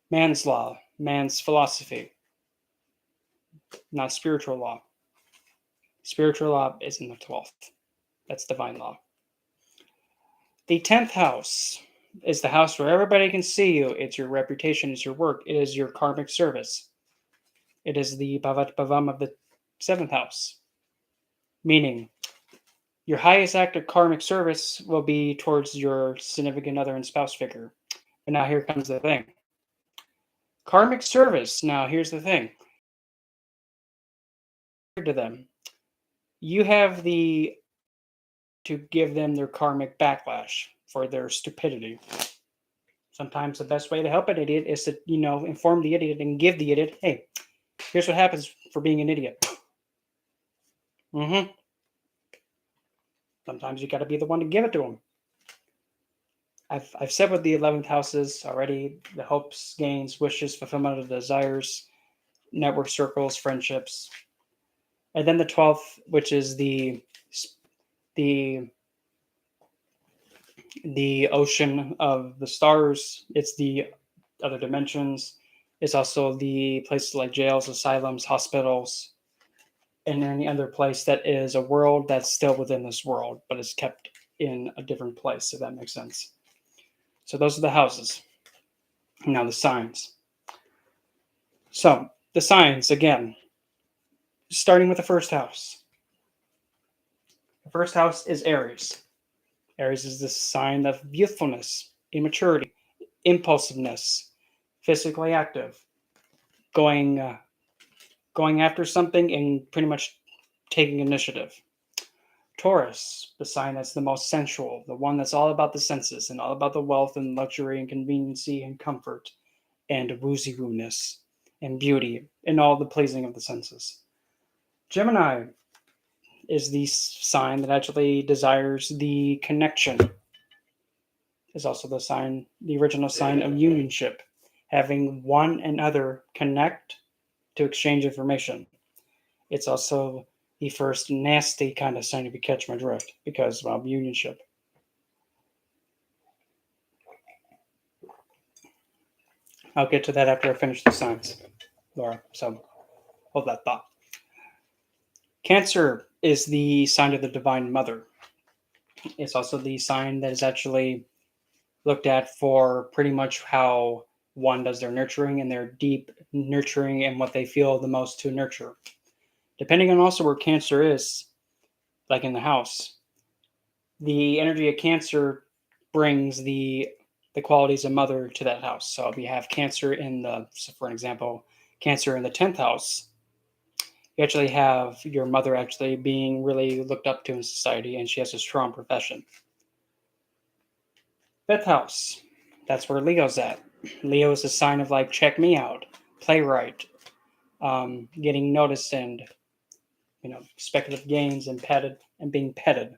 man's law, man's philosophy, not spiritual law. Spiritual law is in the 12th. That's divine law. The 10th house is the house where everybody can see you. It's your reputation, it's your work, it is your karmic service. It is the Bhavat Bhavam of the 7th house. Meaning, your highest act of karmic service will be towards your significant other and spouse figure. But now here comes the thing. Karmic service, now here's the thing. To them, you have to give them their karmic backlash for their stupidity. Sometimes the best way to help an idiot is to, inform the idiot and give the idiot, hey, here's what happens for being an idiot. Sometimes you got to be the one to give it to them. I've said what the 11th house is already: the hopes, gains, wishes, fulfillment of desires, network circles, friendships. And then the 12th, which is the ocean of the stars. It's the other dimensions. It's also the places like jails, asylums, hospitals, and any other place that is a world that's still within this world, but is kept in a different place, if that makes sense. So those are the houses. Now the signs. So the signs, again, starting with the first house. The first house is Aries. Aries is the sign of youthfulness, immaturity, impulsiveness, physically active, going after something and pretty much taking initiative. Taurus, the sign that's the most sensual, the one that's all about the senses and all about the wealth and luxury and conveniency and comfort and woosie-woo-ness and beauty and all the pleasing of the senses. Gemini is the sign that actually desires the connection. Is also the original sign of unionship. having one another connect to exchange information. It's also the first nasty kind of sign, if you catch my drift, because, well, unionship. I'll get to that after I finish the signs, Laura, so hold that thought. Cancer is the sign of the Divine Mother. It's also the sign that is actually looked at for pretty much how one does their nurturing and their deep nurturing and what they feel the most to nurture. Depending on also where Cancer is, like in the house, the energy of Cancer brings the qualities of mother to that house. So if you have Cancer in the, so for an example, Cancer in the 10th house, you actually have your mother actually being really looked up to in society, and she has a strong profession. 5th house, that's where Leo's at. Leo is a sign of like, check me out, playwright, getting noticed, and speculative gains and petted and being petted,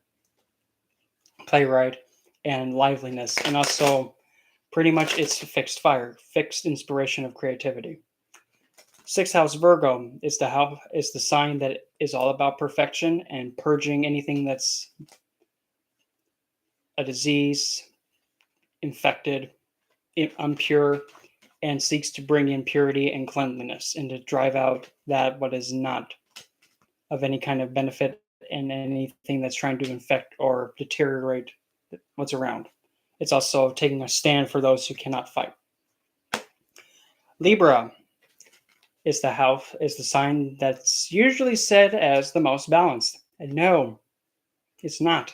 playwright, and liveliness, and also pretty much it's fixed fire, fixed inspiration of creativity. 6th house Virgo is the sign that is all about perfection and purging anything that's a disease, infected, impure, and seeks to bring in purity and cleanliness and to drive out that what is not of any kind of benefit and anything that's trying to infect or deteriorate what's around. It's also taking a stand for those who cannot fight. Libra is the sign that's usually said as the most balanced. And no, it's not.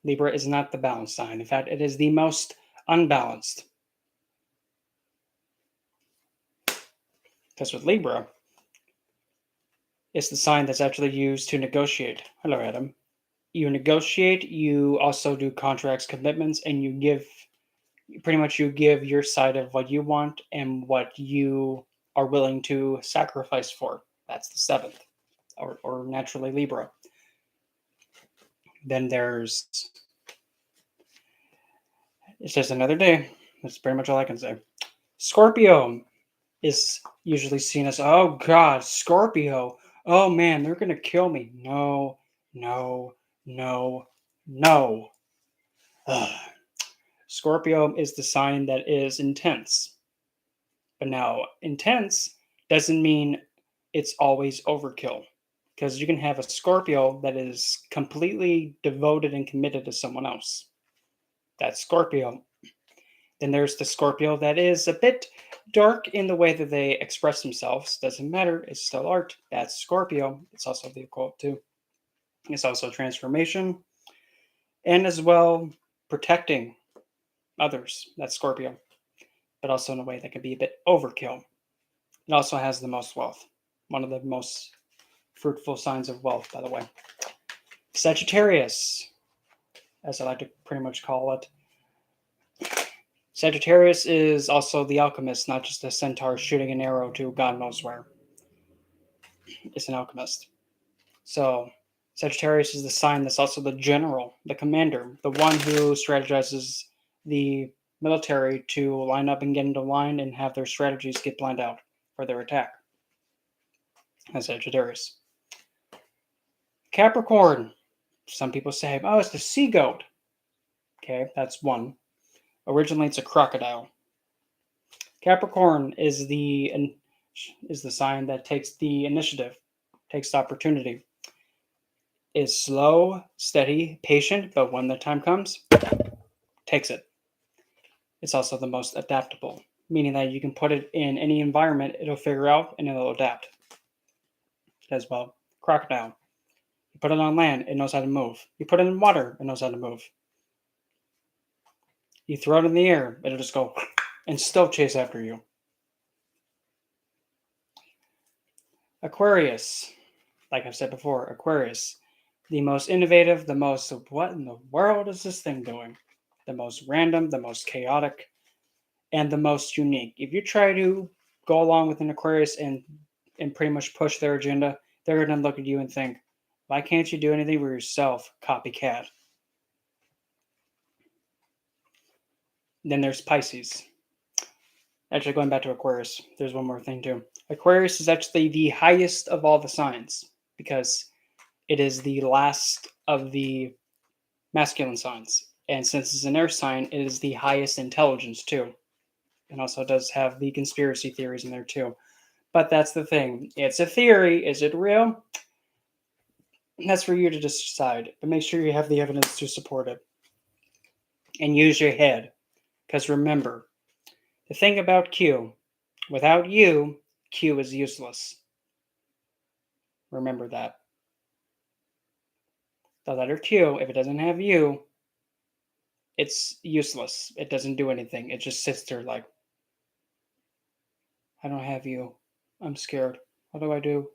Libra is not the balanced sign. In fact, it is the most unbalanced. Because with Libra, it's the sign that's actually used to negotiate. Hello, Adam. You negotiate, you also do contracts, commitments, and you give your side of what you want and what you are willing to sacrifice for. That's the 7th, or naturally Libra. Then it's just another day. That's pretty much all I can say. Scorpio is usually seen as, oh God, Scorpio. Oh man, they're going to kill me. No, no, no, no. Ugh. Scorpio is the sign that is intense. But now, intense doesn't mean it's always overkill. Because you can have a Scorpio that is completely devoted and committed to someone else. That's Scorpio. Then there's the Scorpio that is a bit dark in the way that they express themselves. Doesn't matter, it's still art. That's Scorpio. It's also the occult too. It's also transformation. And as well, protecting others. That's Scorpio. But also in a way that can be a bit overkill. It also has the most wealth. One of the most fruitful signs of wealth, by the way. Sagittarius, as I like to pretty much call it. Sagittarius is also the alchemist, not just a centaur shooting an arrow to God knows where. It's an alchemist. So Sagittarius is the sign that's also the general, the commander, the one who strategizes the military to line up and get into line and have their strategies get planned out for their attack. That's Sagittarius. Capricorn. Some people say, oh, it's the sea goat. Okay, that's one. Originally, it's a crocodile. Capricorn is the sign that takes the initiative, takes the opportunity. Is slow, steady, patient, but when the time comes, takes it. It's also the most adaptable, meaning that you can put it in any environment, it'll figure out and it'll adapt. As well, crocodile. You put it on land, it knows how to move. You put it in water, it knows how to move. You throw it in the air, it'll just go and still chase after you. Aquarius. Like I've said before, Aquarius. The most innovative, the most, what in the world is this thing doing? The most random, the most chaotic, and the most unique. If you try to go along with an Aquarius and pretty much push their agenda, they're going to look at you and think, why can't you do anything for yourself, copycat? Then there's Pisces. Actually, going back to Aquarius, there's one more thing too. Aquarius is actually the highest of all the signs because it is the last of the masculine signs. And since it's an air sign, it is the highest intelligence too. And also does have the conspiracy theories in there too. But that's the thing. It's a theory. Is it real? That's for you to decide. But make sure you have the evidence to support it. And use your head. Because remember, the thing about Q, without you, Q is useless. Remember that. The letter Q, if it doesn't have you, it's useless. It doesn't do anything. It just sits there like, I don't have you. I'm scared. What do I do?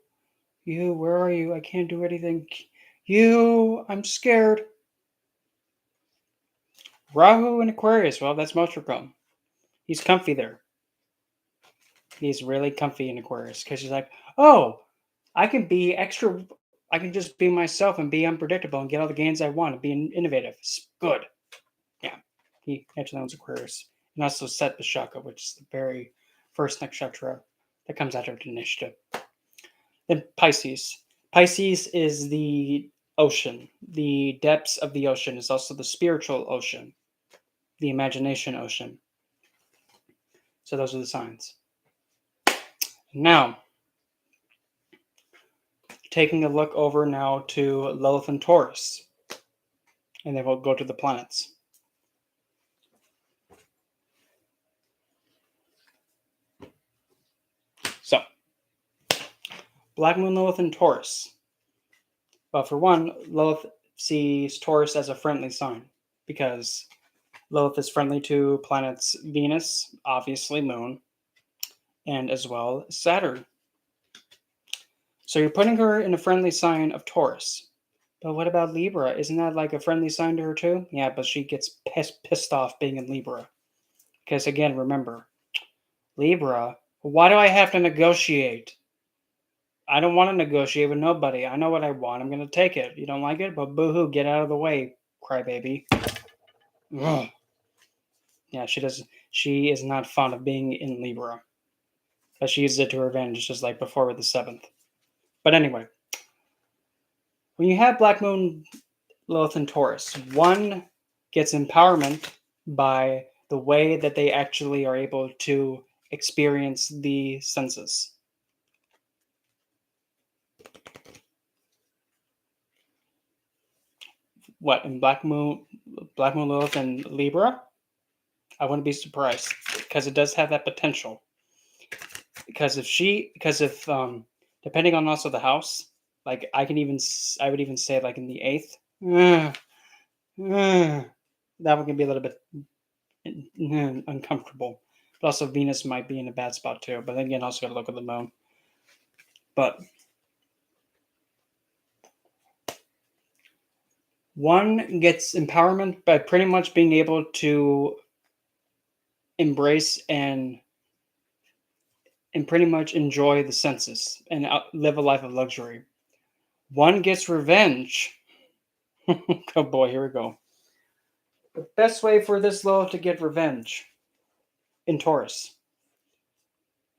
You, where are you? I can't do anything. You, I'm scared. Rahu and Aquarius. Well, that's Motorcomb. He's comfy there. He's really comfy in Aquarius because he's like, oh, I can be extra. I can just be myself and be unpredictable and get all the gains I want and be innovative. It's good. Yeah. He actually owns Aquarius. And also Set Vishaka, which is the very first nakshatra that comes out of the initiative. Then Pisces. Pisces is the ocean. The depths of the ocean is also the spiritual ocean, the imagination ocean. So those are the signs. Now, taking a look over now to Lilith and Taurus. And then we'll go to the planets. So, Black Moon, Lilith, and Taurus. Well, for one, Lilith sees Taurus as a friendly sign because Lilith is friendly to planets Venus, obviously Moon, and as well Saturn. So you're putting her in a friendly sign of Taurus. But what about Libra? Isn't that like a friendly sign to her too? Yeah, but she gets pissed off being in Libra. Because again, remember, Libra, why do I have to negotiate? I don't want to negotiate with nobody. I know what I want. I'm going to take it. You don't like it? But boo-hoo, get out of the way, crybaby. Ugh. Yeah, she does. She is not fond of being in Libra. But she uses it to her advantage, just like before with the 7th. But anyway, when you have Black Moon, Lilith, and Taurus, one gets empowerment by the way that they actually are able to experience the senses. What, in Black Moon, Lilith, and Libra? I wouldn't be surprised because it does have that potential. Because if depending on also the house, like I would even say like in the 8th, that one can be a little bit uncomfortable. But also Venus might be in a bad spot too. But then again, also got to look at the moon. But one gets empowerment by pretty much being able to embrace and pretty much enjoy the senses and live a life of luxury. One gets revenge. Oh boy, here we go. The best way for this Lilith to get revenge in Taurus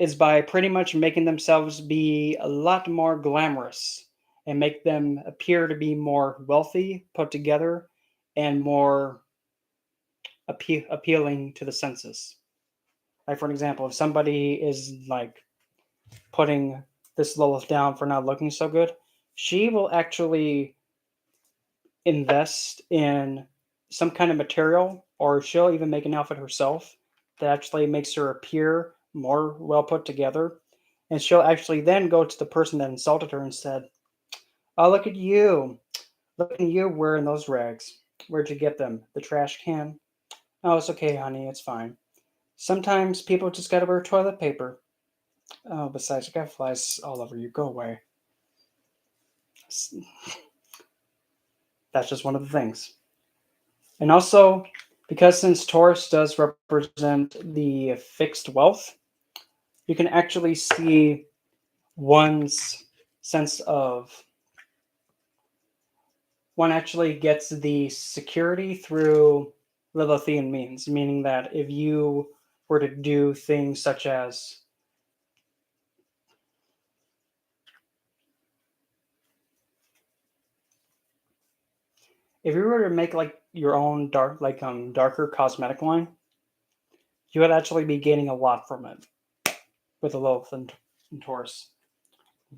is by pretty much making themselves be a lot more glamorous and make them appear to be more wealthy, put together, and more appealing to the senses. Like, for an example, if somebody is like putting this Lilith down for not looking so good, she will actually invest in some kind of material, or she'll even make an outfit herself that actually makes her appear more well put together. And she'll actually then go to the person that insulted her and said, oh, look at you. Look at you wearing those rags. Where'd you get them? The trash can? Oh, it's okay, honey. It's fine. Sometimes people just gotta wear toilet paper. Oh, besides, you got flies all over you. Go away. That's just one of the things. And also, because since Taurus does represent the fixed wealth, you can actually see one's sense of one actually gets the security through Lilithian means, meaning that if you were to do things such as if you were to make like your own darker cosmetic line, you would actually be gaining a lot from it with a Lilith and Taurus.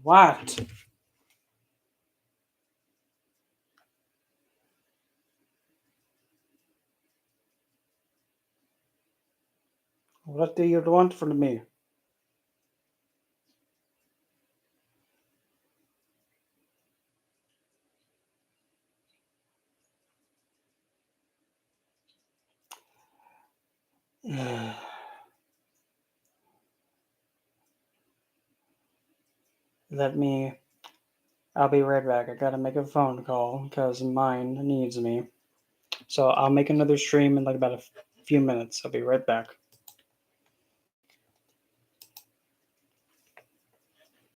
What? What do you want from me? Let me. I'll be right back. I gotta make a phone call because mine needs me. So I'll make another stream in like about a few minutes. I'll be right back.